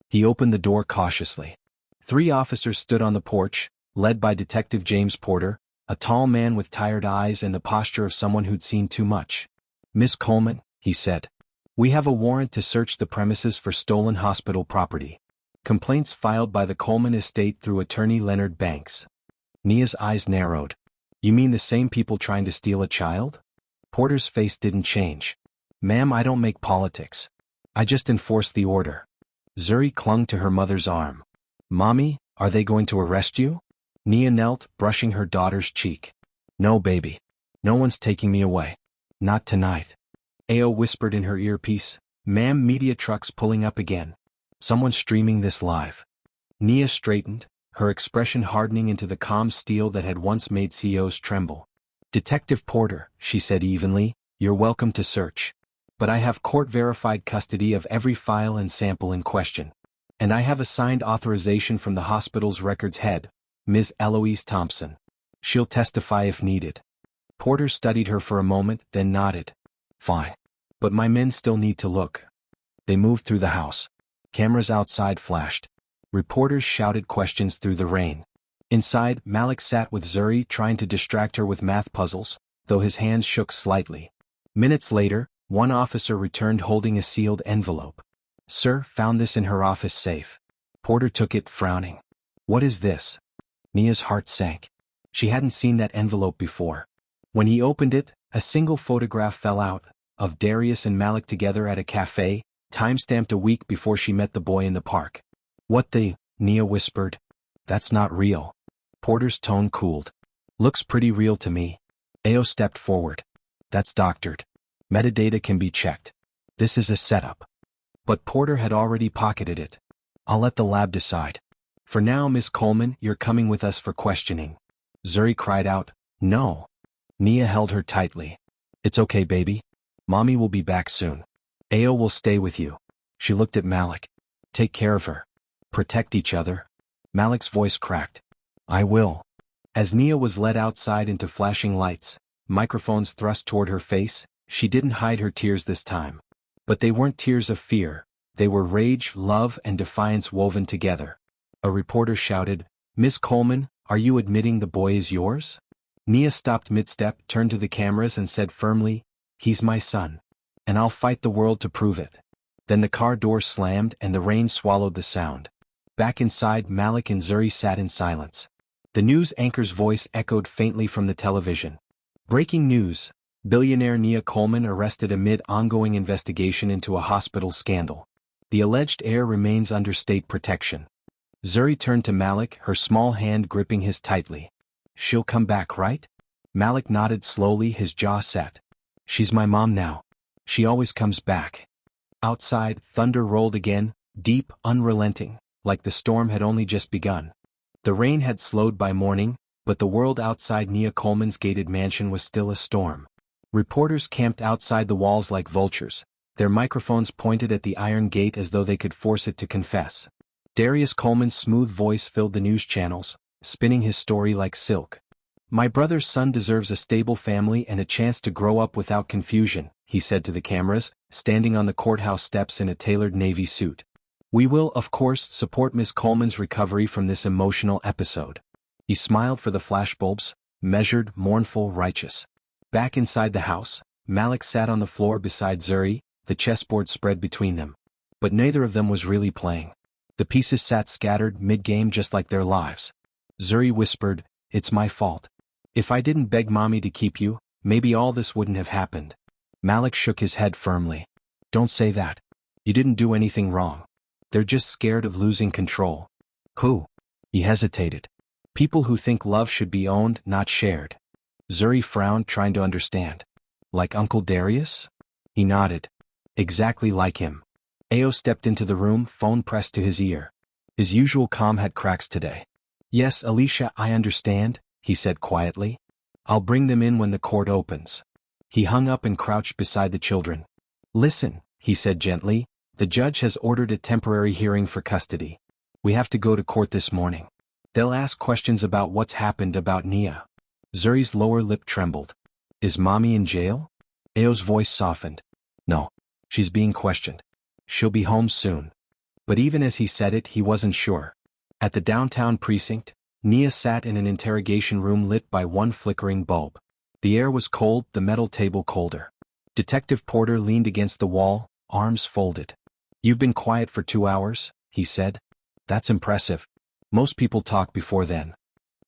He opened the door cautiously. 3 officers stood on the porch, led by Detective James Porter, a tall man with tired eyes and the posture of someone who'd seen too much. Miss Coleman, he said. We have a warrant to search the premises for stolen hospital property. Complaints filed by the Coleman estate through attorney Leonard Banks. Nia's eyes narrowed. You mean the same people trying to steal a child? Porter's face didn't change. Ma'am, I don't make politics. I just enforce the order. Zuri clung to her mother's arm. Mommy, are they going to arrest you? Nia knelt, brushing her daughter's cheek. No, baby. No one's taking me away. Not tonight. Ao whispered in her earpiece. Ma'am, media trucks pulling up again. Someone's streaming this live. Nia straightened, her expression hardening into the calm steel that had once made CEOs tremble. Detective Porter, she said evenly, you're welcome to search. But I have court-verified custody of every file and sample in question. And I have a signed authorization from the hospital's records head, Ms. Eloise Thompson. She'll testify if needed. Porter studied her for a moment, then nodded. Fine. But my men still need to look. They moved through the house. Cameras outside flashed. Reporters shouted questions through the rain. Inside, Malik sat with Zuri trying to distract her with math puzzles, though his hands shook slightly. Minutes later, one officer returned holding a sealed envelope. Sir, found this in her office safe. Porter took it, frowning. What is this? Nia's heart sank. She hadn't seen that envelope before. When he opened it, a single photograph fell out, of Darius and Malik together at a cafe, time-stamped a week before she met the boy in the park. What the? Nia whispered. That's not real. Porter's tone cooled. Looks pretty real to me. Ao stepped forward. That's doctored. Metadata can be checked. This is a setup. But Porter had already pocketed it. I'll let the lab decide. For now, Miss Coleman, you're coming with us for questioning. Zuri cried out, No. Nia held her tightly. It's okay, baby. Mommy will be back soon. Ao will stay with you. She looked at Malik. Take care of her. Protect each other. Malik's voice cracked. I will. As Nia was led outside into flashing lights, microphones thrust toward her face, she didn't hide her tears this time. But they weren't tears of fear. They were rage, love, and defiance woven together. A reporter shouted, Miss Coleman, are you admitting the boy is yours? Nia stopped mid-step, turned to the cameras and said firmly, He's my son. And I'll fight the world to prove it. Then the car door slammed and the rain swallowed the sound. Back inside, Malik and Zuri sat in silence. The news anchor's voice echoed faintly from the television. Breaking news. Billionaire Nia Coleman arrested amid ongoing investigation into a hospital scandal. The alleged heir remains under state protection. Zuri turned to Malik, her small hand gripping his tightly. She'll come back, right? Malik nodded slowly, his jaw set. She's my mom now. She always comes back. Outside, thunder rolled again, deep, unrelenting, like the storm had only just begun. The rain had slowed by morning, but the world outside Nia Coleman's gated mansion was still a storm. Reporters camped outside the walls like vultures, their microphones pointed at the iron gate as though they could force it to confess. Darius Coleman's smooth voice filled the news channels, spinning his story like silk. My brother's son deserves a stable family and a chance to grow up without confusion, he said to the cameras, standing on the courthouse steps in a tailored navy suit. We will, of course, support Miss Coleman's recovery from this emotional episode. He smiled for the flashbulbs, measured, mournful, righteous. Back inside the house, Malik sat on the floor beside Zuri, the chessboard spread between them. But neither of them was really playing. The pieces sat scattered mid-game just like their lives. Zuri whispered, It's my fault. If I didn't beg Mommy to keep you, maybe all this wouldn't have happened. Malik shook his head firmly. Don't say that. You didn't do anything wrong. They're just scared of losing control. Who? He hesitated. People who think love should be owned, not shared. Zuri frowned, trying to understand. Like Uncle Darius? He nodded. Exactly like him. Ao stepped into the room, phone pressed to his ear. His usual calm had cracks today. Yes, Alicia, I understand, he said quietly. I'll bring them in when the court opens. He hung up and crouched beside the children. Listen, he said gently, the judge has ordered a temporary hearing for custody. We have to go to court this morning. They'll ask questions about what's happened about Nia. Zuri's lower lip trembled. Is Mommy in jail? Ao's voice softened. No. She's being questioned. She'll be home soon. But even as he said it, he wasn't sure. At the downtown precinct, Nia sat in an interrogation room lit by one flickering bulb. The air was cold, the metal table colder. Detective Porter leaned against the wall, arms folded. You've been quiet for 2 hours, he said. That's impressive. Most people talk before then.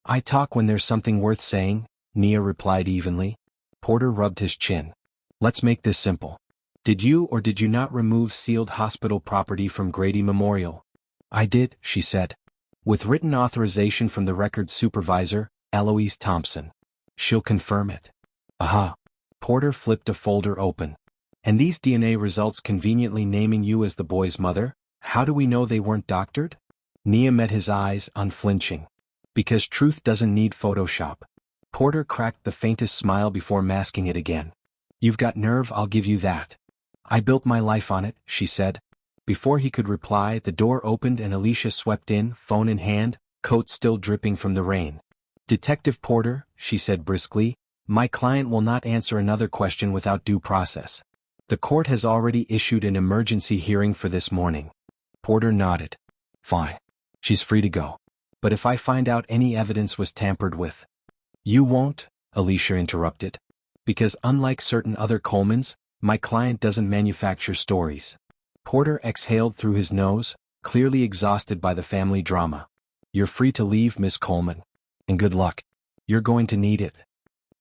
I talk when there's something worth saying, Nia replied evenly. Porter rubbed his chin. Let's make this simple. Did you or did you not remove sealed hospital property from Grady Memorial? I did, she said. With written authorization from the records supervisor, Eloise Thompson. She'll confirm it. Aha. Porter flipped a folder open. And these DNA results conveniently naming you as the boy's mother? How do we know they weren't doctored? Nia met his eyes, unflinching. Because truth doesn't need Photoshop. Porter cracked the faintest smile before masking it again. You've got nerve, I'll give you that. I built my life on it, she said. Before he could reply, the door opened and Alicia swept in, phone in hand, coat still dripping from the rain. Detective Porter, she said briskly, my client will not answer another question without due process. The court has already issued an emergency hearing for this morning. Porter nodded. Fine. She's free to go. But if I find out any evidence was tampered with. You won't, Alicia interrupted. Because unlike certain other Colemans, my client doesn't manufacture stories. Porter exhaled through his nose, clearly exhausted by the family drama. You're free to leave, Miss Coleman. And good luck. You're going to need it.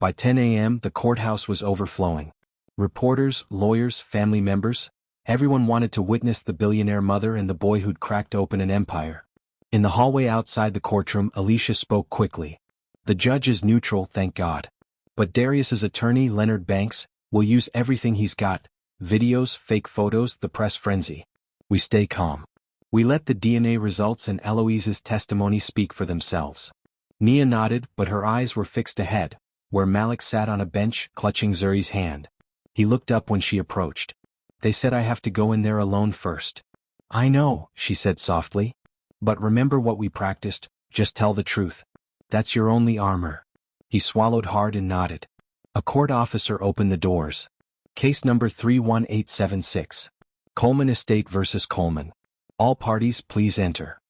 By 10 a.m. the courthouse was overflowing. Reporters, lawyers, family members, everyone wanted to witness the billionaire mother and the boy who'd cracked open an empire. In the hallway outside the courtroom, Alicia spoke quickly. The judge is neutral, thank God. But Darius's attorney, Leonard Banks, will use everything he's got. Videos, fake photos, the press frenzy. We stay calm. We let the DNA results and Eloise's testimony speak for themselves. Nia nodded, but her eyes were fixed ahead, where Malik sat on a bench, clutching Zuri's hand. He looked up when she approached. They said I have to go in there alone first. I know, she said softly. But remember what we practiced, just tell the truth. That's your only armor. He swallowed hard and nodded. A court officer opened the doors. Case number 31876. Coleman Estate versus Coleman. All parties please enter.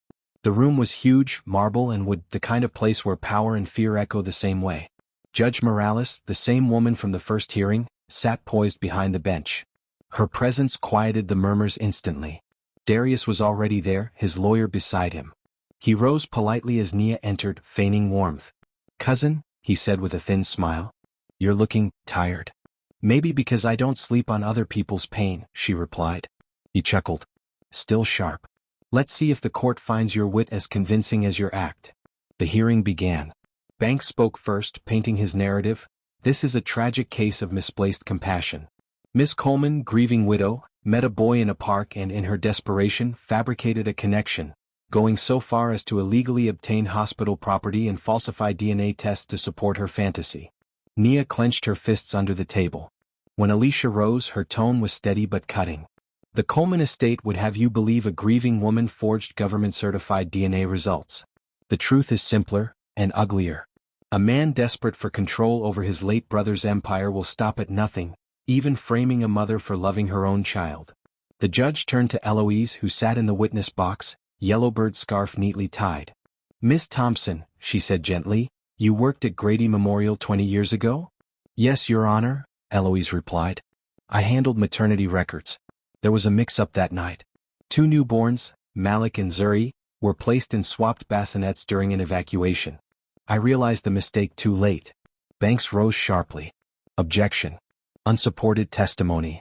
The room was huge, marble and wood, the kind of place where power and fear echo the same way. Judge Morales, the same woman from the first hearing, sat poised behind the bench. Her presence quieted the murmurs instantly. Darius was already there, his lawyer beside him. He rose politely as Nia entered, feigning warmth. Cousin, he said with a thin smile. You're looking tired. Maybe because I don't sleep on other people's pain, she replied. He chuckled. Still sharp. Let's see if the court finds your wit as convincing as your act. The hearing began. Banks spoke first, painting his narrative. This is a tragic case of misplaced compassion. Miss Coleman, grieving widow, met a boy in a park and in her desperation fabricated a connection, going so far as to illegally obtain hospital property and falsify DNA tests to support her fantasy. Nia clenched her fists under the table. When Alicia rose, her tone was steady but cutting. The Coleman estate would have you believe a grieving woman forged government-certified DNA results. The truth is simpler and uglier. A man desperate for control over his late brother's empire will stop at nothing, even framing a mother for loving her own child. The judge turned to Eloise, who sat in the witness box, yellowbird scarf neatly tied. Miss Thompson, she said gently, you worked at Grady Memorial 20 years ago? Yes, Your Honor, Eloise replied. I handled maternity records. There was a mix-up that night. 2 newborns, Malik and Zuri, were placed in swapped bassinets during an evacuation. I realized the mistake too late. Banks rose sharply. Objection. Unsupported testimony.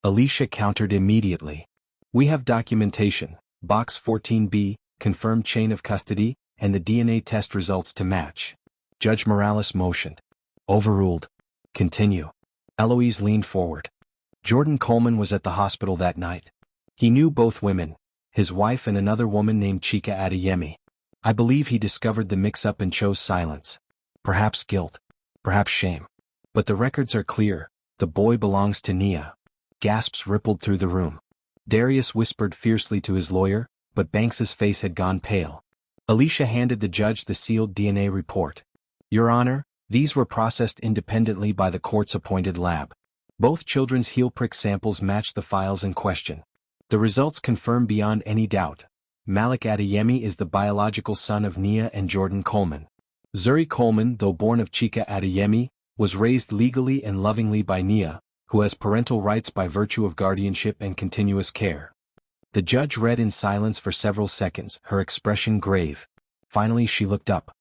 Alicia countered immediately. We have documentation, Box 14B, confirmed chain of custody, and the DNA test results to match. Judge Morales motioned. Overruled. Continue. Eloise leaned forward. Jordan Coleman was at the hospital that night. He knew both women, his wife and another woman named Chika Adeyemi. I believe he discovered the mix-up and chose silence. Perhaps guilt. Perhaps shame. But the records are clear. The boy belongs to Nia. Gasps rippled through the room. Darius whispered fiercely to his lawyer, but Banks's face had gone pale. Alicia handed the judge the sealed DNA report. Your Honor, these were processed independently by the court's appointed lab. Both children's heel prick samples matched the files in question. The results confirm beyond any doubt. Malik Adeyemi is the biological son of Nia and Jordan Coleman. Zuri Coleman, though born of Chika Adeyemi, was raised legally and lovingly by Nia, who has parental rights by virtue of guardianship and continuous care. The judge read in silence for several seconds, her expression grave. Finally she looked up.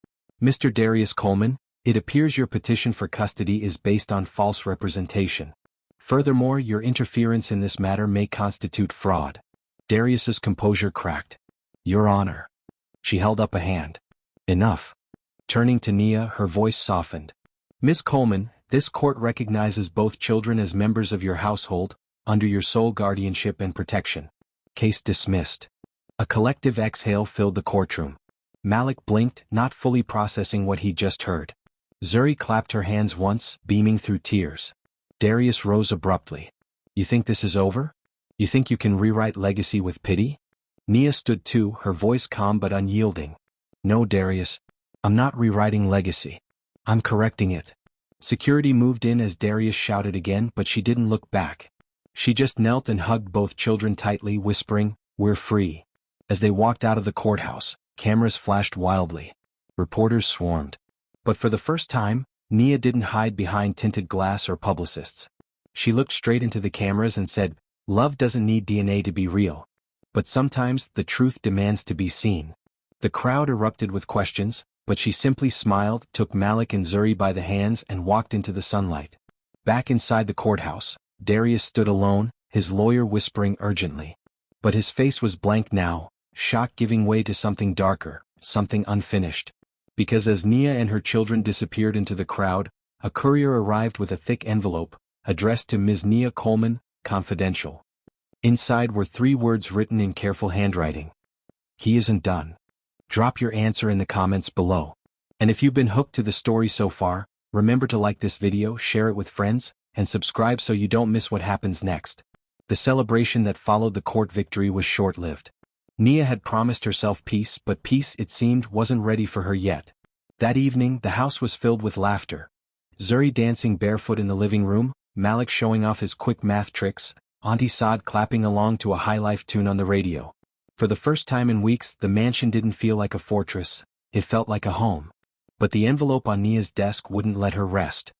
Mr. Darius Coleman, it appears your petition for custody is based on false representation. Furthermore, your interference in this matter may constitute fraud. Darius's composure cracked. Your Honor. She held up a hand. Enough. Turning to Nia, her voice softened. Miss Coleman, this court recognizes both children as members of your household, under your sole guardianship and protection. Case dismissed. A collective exhale filled the courtroom. Malik blinked, not fully processing what he'd just heard. Zuri clapped her hands once, beaming through tears. Darius rose abruptly. You think this is over? You think you can rewrite legacy with pity? Nia stood too, her voice calm but unyielding. No, Darius. I'm not rewriting legacy. I'm correcting it. Security moved in as Darius shouted again, but she didn't look back. She just knelt and hugged both children tightly, whispering, We're free. As they walked out of the courthouse, cameras flashed wildly. Reporters swarmed. But for the first time, Nia didn't hide behind tinted glass or publicists. She looked straight into the cameras and said, Love doesn't need DNA to be real. But sometimes the truth demands to be seen. The crowd erupted with questions, but she simply smiled, took Malik and Zuri by the hands and walked into the sunlight. Back inside the courthouse, Darius stood alone, his lawyer whispering urgently. But his face was blank now, shock giving way to something darker, something unfinished. Because as Nia and her children disappeared into the crowd, a courier arrived with a thick envelope, addressed to Ms. Nia Coleman, confidential. Inside were 3 words written in careful handwriting. He isn't done. Drop your answer in the comments below. And if you've been hooked to the story so far, remember to like this video, share it with friends, and subscribe so you don't miss what happens next. The celebration that followed the court victory was short-lived. Nia had promised herself peace, but peace, it seemed, wasn't ready for her yet. That evening, the house was filled with laughter. Zuri dancing barefoot in the living room, Malik showing off his quick math tricks, Auntie Saad clapping along to a high-life tune on the radio. For the first time in weeks, the mansion didn't feel like a fortress, it felt like a home. But the envelope on Nia's desk wouldn't let her rest.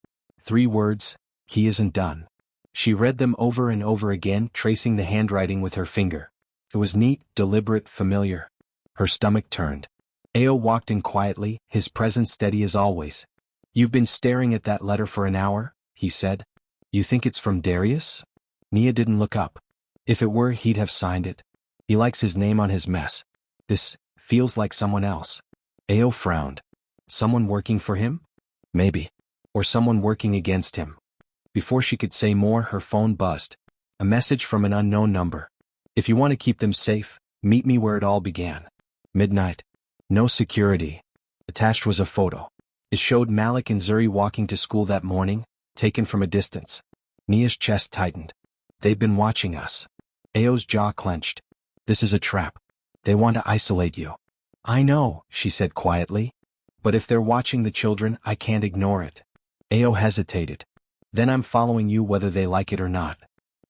3 words, he isn't done. She read them over and over again, tracing the handwriting with her finger. It was neat, deliberate, familiar. Her stomach turned. Ao walked in quietly, his presence steady as always. You've been staring at that letter for an hour, he said. You think it's from Darius? Nia didn't look up. If it were, he'd have signed it. He likes his name on his mess. This feels like someone else. Ao frowned. Someone working for him? Maybe. Or someone working against him. Before she could say more, her phone buzzed. A message from an unknown number. If you want to keep them safe, meet me where it all began. Midnight. No security. Attached was a photo. It showed Malik and Zuri walking to school that morning, taken from a distance. Nia's chest tightened. They've been watching us. Ao's jaw clenched. This is a trap. They want to isolate you. I know, she said quietly. But if they're watching the children, I can't ignore it. Ao hesitated. Then I'm following you whether they like it or not.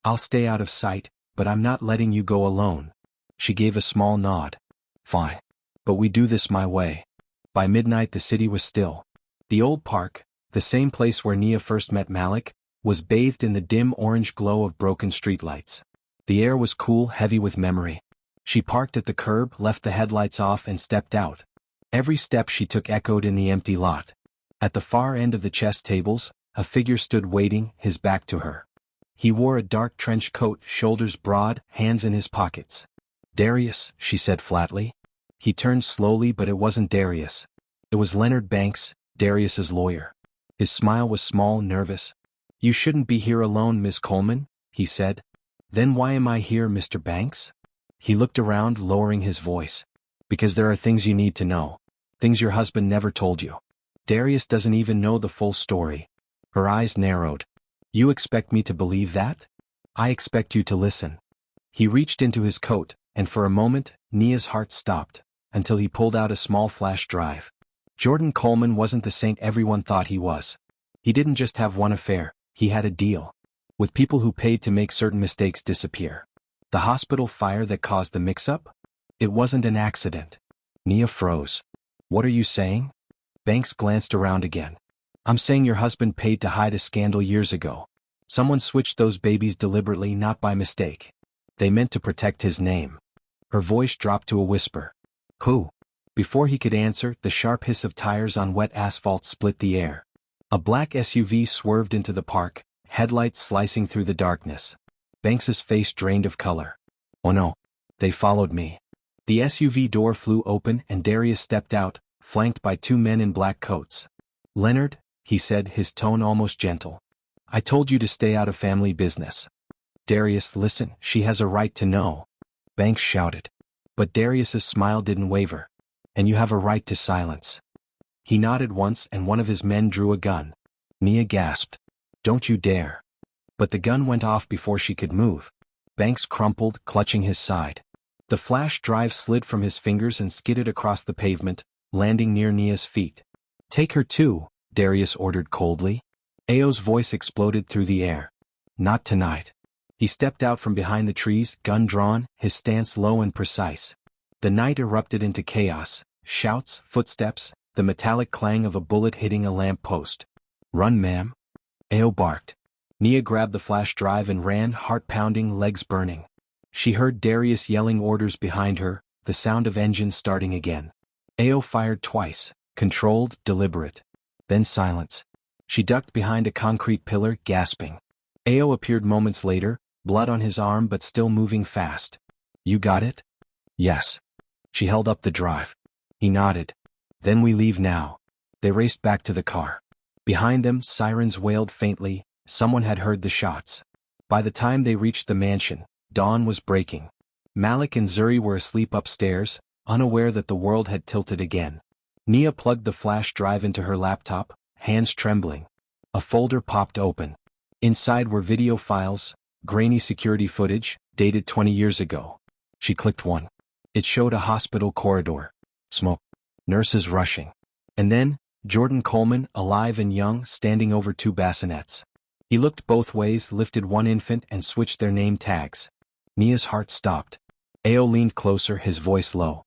I'll stay out of sight, but I'm not letting you go alone. She gave a small nod. Fine. But we do this my way. By midnight the city was still. The old park, the same place where Nia first met Malik, was bathed in the dim orange glow of broken streetlights. The air was cool, heavy with memory. She parked at the curb, left the headlights off and stepped out. Every step she took echoed in the empty lot. At the far end of the chess tables, a figure stood waiting, his back to her. He wore a dark trench coat, shoulders broad, hands in his pockets. Darius, she said flatly. He turned slowly, but it wasn't Darius. It was Leonard Banks, Darius's lawyer. His smile was small, nervous. "You shouldn't be here alone, Miss Coleman," he said. "Then why am I here, Mr. Banks?" He looked around, lowering his voice. "Because there are things you need to know. Things your husband never told you. Darius doesn't even know the full story." Her eyes narrowed. "You expect me to believe that? I expect you to listen." He reached into his coat, and for a moment, Nia's heart stopped, until he pulled out a small flash drive. Jordan Coleman wasn't the saint everyone thought he was. He didn't just have one affair, he had a deal. With people who paid to make certain mistakes disappear. The hospital fire that caused the mix-up? It wasn't an accident. Nia froze. "What are you saying?" Banks glanced around again. "I'm saying your husband paid to hide a scandal years ago. Someone switched those babies deliberately, not by mistake. They meant to protect his name." Her voice dropped to a whisper. "Who?" Before he could answer, the sharp hiss of tires on wet asphalt split the air. A black SUV swerved into the park, headlights slicing through the darkness. Banks's face drained of color. "Oh no. They followed me." The SUV door flew open and Darius stepped out, flanked by two men in black coats. "Leonard," he said, his tone almost gentle. "I told you to stay out of family business." "Darius, listen, she has a right to know," Banks shouted. But Darius's smile didn't waver. "And you have a right to silence." He nodded once and one of his men drew a gun. Nia gasped. "Don't you dare." But the gun went off before she could move. Banks crumpled, clutching his side. The flash drive slid from his fingers and skidded across the pavement, landing near Nia's feet. "Take her too," Darius ordered coldly. Ao's voice exploded through the air. "Not tonight." He stepped out from behind the trees, gun drawn, his stance low and precise. The night erupted into chaos, shouts, footsteps, the metallic clang of a bullet hitting a lamp post. "Run, ma'am." Ao barked. Nia grabbed the flash drive and ran, heart pounding, legs burning. She heard Darius yelling orders behind her, the sound of engines starting again. Ao fired twice, controlled, deliberate. Then silence. She ducked behind a concrete pillar, gasping. Ao appeared moments later, blood on his arm but still moving fast. "You got it?" "Yes." She held up the drive. He nodded. "Then we leave now." They raced back to the car. Behind them, sirens wailed faintly. Someone had heard the shots. By the time they reached the mansion, dawn was breaking. Malik and Zuri were asleep upstairs, unaware that the world had tilted again. Nia plugged the flash drive into her laptop, hands trembling. A folder popped open. Inside were video files, grainy security footage, dated 20 years ago. She clicked one. It showed a hospital corridor. Smoke. Nurses rushing. And then, Jordan Coleman, alive and young, standing over two bassinets. He looked both ways, lifted one infant and switched their name tags. Nia's heart stopped. Ao leaned closer, his voice low.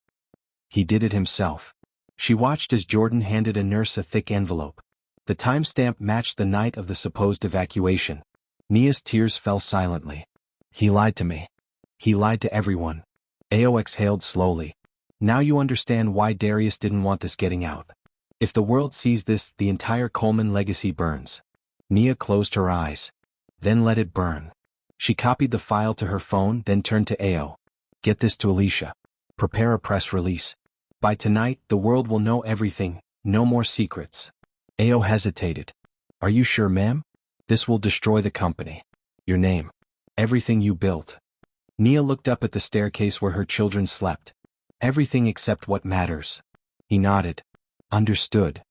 He did it himself. She watched as Jordan handed a nurse a thick envelope. The timestamp matched the night of the supposed evacuation. Nia's tears fell silently. He lied to me. He lied to everyone. Ao exhaled slowly. Now you understand why Darius didn't want this getting out. If the world sees this, the entire Coleman legacy burns. Nia closed her eyes. Then let it burn. She copied the file to her phone, then turned to Ao. Get this to Alicia. Prepare a press release. By tonight, the world will know everything, no more secrets. Ao hesitated. Are you sure, ma'am? This will destroy the company. Your name. Everything you built. Nia looked up at the staircase where her children slept. Everything except what matters. He nodded. Understood.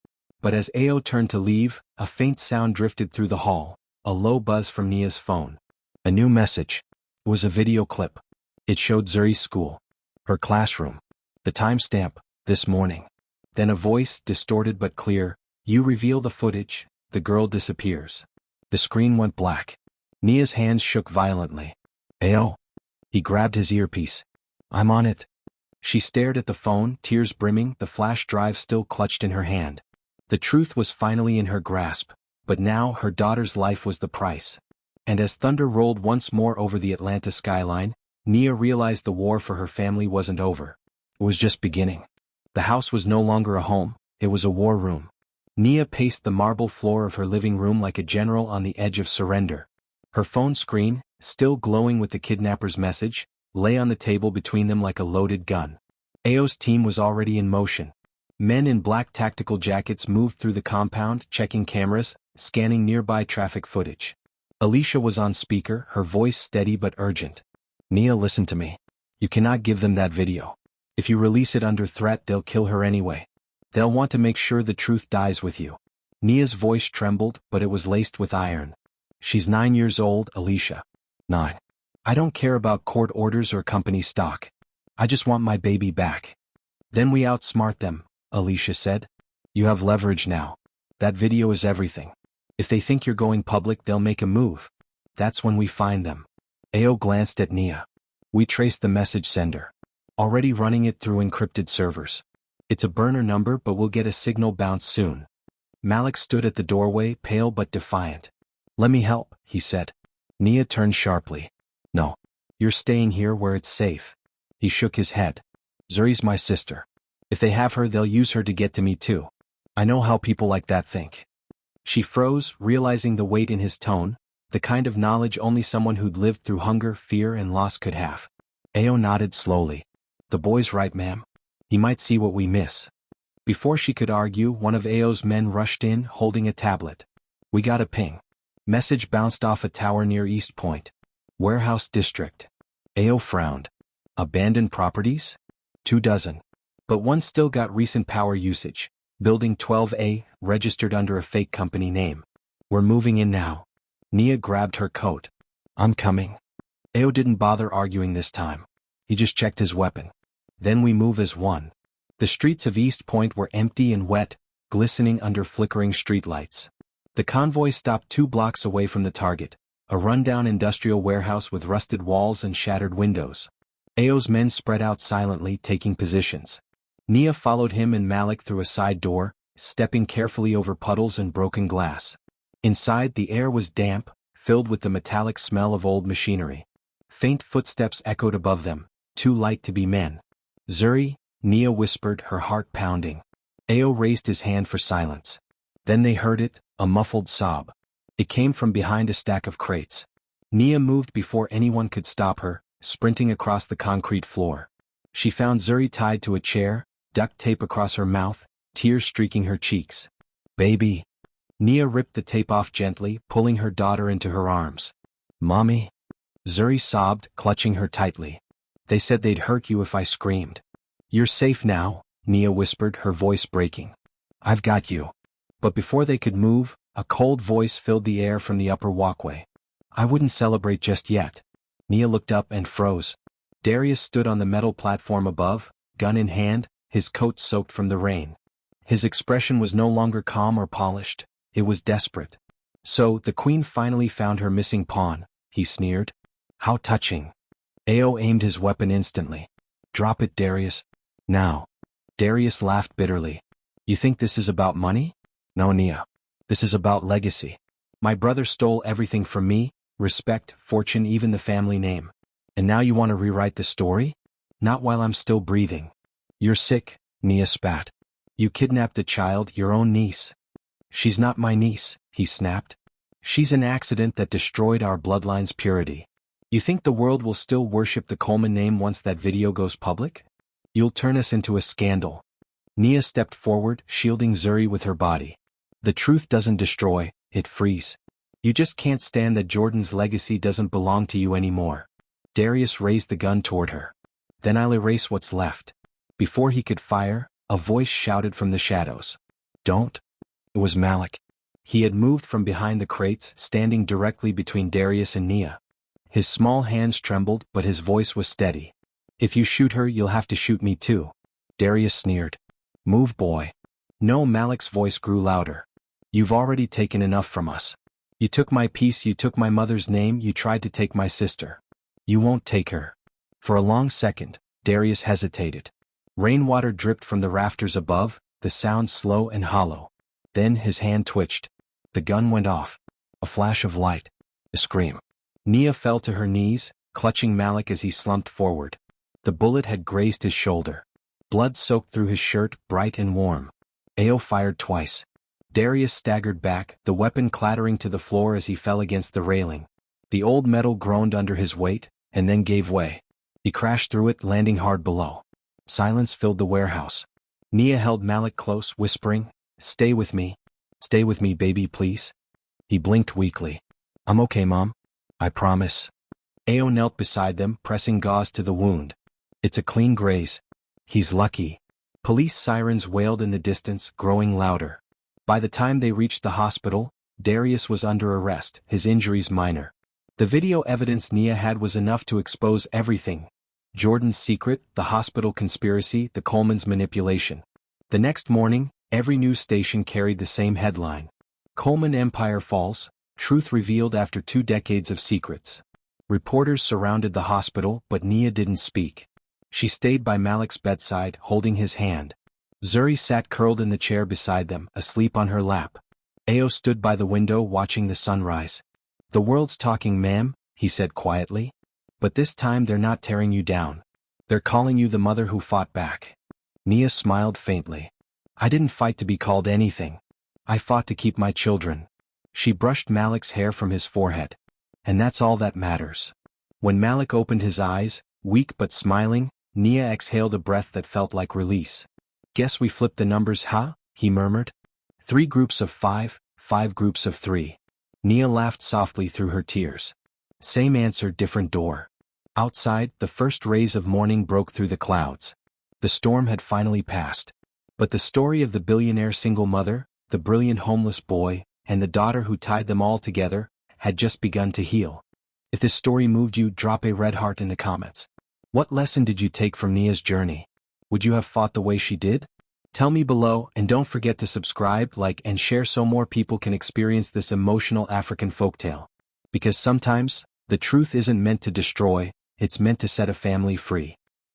But as Ao turned to leave, a faint sound drifted through the hall, a low buzz from Nia's phone. A new message. It was a video clip. It showed Zuri's school. Her classroom. The timestamp, this morning. Then a voice, distorted but clear. You reveal the footage, the girl disappears. The screen went black. Nia's hands shook violently. Ao. He grabbed his earpiece. I'm on it. She stared at the phone, tears brimming, the flash drive still clutched in her hand. The truth was finally in her grasp, but now her daughter's life was the price. And as thunder rolled once more over the Atlanta skyline, Nia realized the war for her family wasn't over. It was just beginning. The house was no longer a home, it was a war room. Nia paced the marble floor of her living room like a general on the edge of surrender. Her phone screen, still glowing with the kidnapper's message, lay on the table between them like a loaded gun. Ao's team was already in motion. Men in black tactical jackets moved through the compound, checking cameras, scanning nearby traffic footage. Alicia was on speaker, her voice steady but urgent. Nia, listen to me. You cannot give them that video. If you release it under threat, they'll kill her anyway. They'll want to make sure the truth dies with you. Nia's voice trembled, but it was laced with iron. She's 9 years old, Alicia. 9. I don't care about court orders or company stock. I just want my baby back. Then we outsmart them, Alicia said. You have leverage now. That video is everything. If they think you're going public, they'll make a move. That's when we find them. Ao glanced at Nia. We traced the message sender. Already running it through encrypted servers. It's a burner number, but we'll get a signal bounce soon. Malik stood at the doorway, pale but defiant. Let me help, he said. Nia turned sharply. No. You're staying here where it's safe. He shook his head. Zuri's my sister. If they have her, they'll use her to get to me too. I know how people like that think. She froze, realizing the weight in his tone, the kind of knowledge only someone who'd lived through hunger, fear, and loss could have. Ao nodded slowly. The boy's right, ma'am. He might see what we miss. Before she could argue, one of Ao's men rushed in, holding a tablet. We got a ping. Message bounced off a tower near East Point. Warehouse District. Ao frowned. Abandoned properties? 24. But one still got recent power usage. Building 12A, registered under a fake company name. We're moving in now. Nia grabbed her coat. I'm coming. Ao didn't bother arguing this time. He just checked his weapon. Then we move as one. The streets of East Point were empty and wet, glistening under flickering streetlights. The convoy stopped 2 blocks away from the target, a rundown industrial warehouse with rusted walls and shattered windows. Ao's men spread out silently, taking positions. Nia followed him and Malik through a side door, stepping carefully over puddles and broken glass. Inside, the air was damp, filled with the metallic smell of old machinery. Faint footsteps echoed above them, too light to be men. Zuri, Nia whispered, her heart pounding. Ao raised his hand for silence. Then they heard it, a muffled sob. It came from behind a stack of crates. Nia moved before anyone could stop her, sprinting across the concrete floor. She found Zuri tied to a chair, duct tape across her mouth, tears streaking her cheeks. Baby. Nia ripped the tape off gently, pulling her daughter into her arms. Mommy? Zuri sobbed, clutching her tightly. They said they'd hurt you if I screamed. You're safe now, Nia whispered, her voice breaking. I've got you. But before they could move, a cold voice filled the air from the upper walkway. I wouldn't celebrate just yet. Nia looked up and froze. Darius stood on the metal platform above, gun in hand, his coat soaked from the rain. His expression was no longer calm or polished, it was desperate. So, the queen finally found her missing pawn, he sneered. How touching. Ao aimed his weapon instantly. Drop it, Darius. Now. Darius laughed bitterly. You think this is about money? No, Nia. This is about legacy. My brother stole everything from me, respect, fortune, even the family name. And now you want to rewrite the story? Not while I'm still breathing. You're sick, Nia spat. You kidnapped a child, your own niece. She's not my niece, he snapped. She's an accident that destroyed our bloodline's purity. You think the world will still worship the Coleman name once that video goes public? You'll turn us into a scandal. Nia stepped forward, shielding Zuri with her body. The truth doesn't destroy, it frees. You just can't stand that Jordan's legacy doesn't belong to you anymore. Darius raised the gun toward her. Then I'll erase what's left. Before he could fire, a voice shouted from the shadows. Don't. It was Malik. He had moved from behind the crates, standing directly between Darius and Nia. His small hands trembled, but his voice was steady. If you shoot her, you'll have to shoot me too. Darius sneered. Move, boy. No, Malik's voice grew louder. You've already taken enough from us. You took my peace, you took my mother's name, you tried to take my sister. You won't take her. For a long second, Darius hesitated. Rainwater dripped from the rafters above, the sound slow and hollow. Then his hand twitched. The gun went off. A flash of light. A scream. Nia fell to her knees, clutching Malik as he slumped forward. The bullet had grazed his shoulder. Blood soaked through his shirt, bright and warm. Ao fired twice. Darius staggered back, the weapon clattering to the floor as he fell against the railing. The old metal groaned under his weight, and then gave way. He crashed through it, landing hard below. Silence filled the warehouse. Nia held Malik close, whispering, "Stay with me. Stay with me, baby, please." He blinked weakly. "I'm okay, Mom. I promise." Ao knelt beside them, pressing gauze to the wound. "It's a clean graze. He's lucky." Police sirens wailed in the distance, growing louder. By the time they reached the hospital, Darius was under arrest, his injuries minor. The video evidence Nia had was enough to expose everything. Jordan's secret, the hospital conspiracy, the Coleman's manipulation. The next morning, every news station carried the same headline. Coleman Empire Falls, truth revealed after 2 decades of secrets. Reporters surrounded the hospital, but Nia didn't speak. She stayed by Malik's bedside, holding his hand. Zuri sat curled in the chair beside them, asleep on her lap. Ao stood by the window watching the sunrise. "The world's talking, ma'am," he said quietly. "But this time they're not tearing you down. They're calling you the mother who fought back." Nia smiled faintly. "I didn't fight to be called anything. I fought to keep my children." She brushed Malik's hair from his forehead. "And that's all that matters." When Malik opened his eyes, weak but smiling, Nia exhaled a breath that felt like release. "Guess we flipped the numbers, huh?" he murmured. 3 groups of 5, 5 groups of 3. Nia laughed softly through her tears. Same answer, different door. Outside, the first rays of morning broke through the clouds. The storm had finally passed. But the story of the billionaire single mother, the brilliant homeless boy, and the daughter who tied them all together, had just begun to heal. If this story moved you, drop a red heart in the comments. What lesson did you take from Nia's journey? Would you have fought the way she did? Tell me below, and don't forget to subscribe, like, and share so more people can experience this emotional African folktale. Because sometimes, the truth isn't meant to destroy, it's meant to set a family free.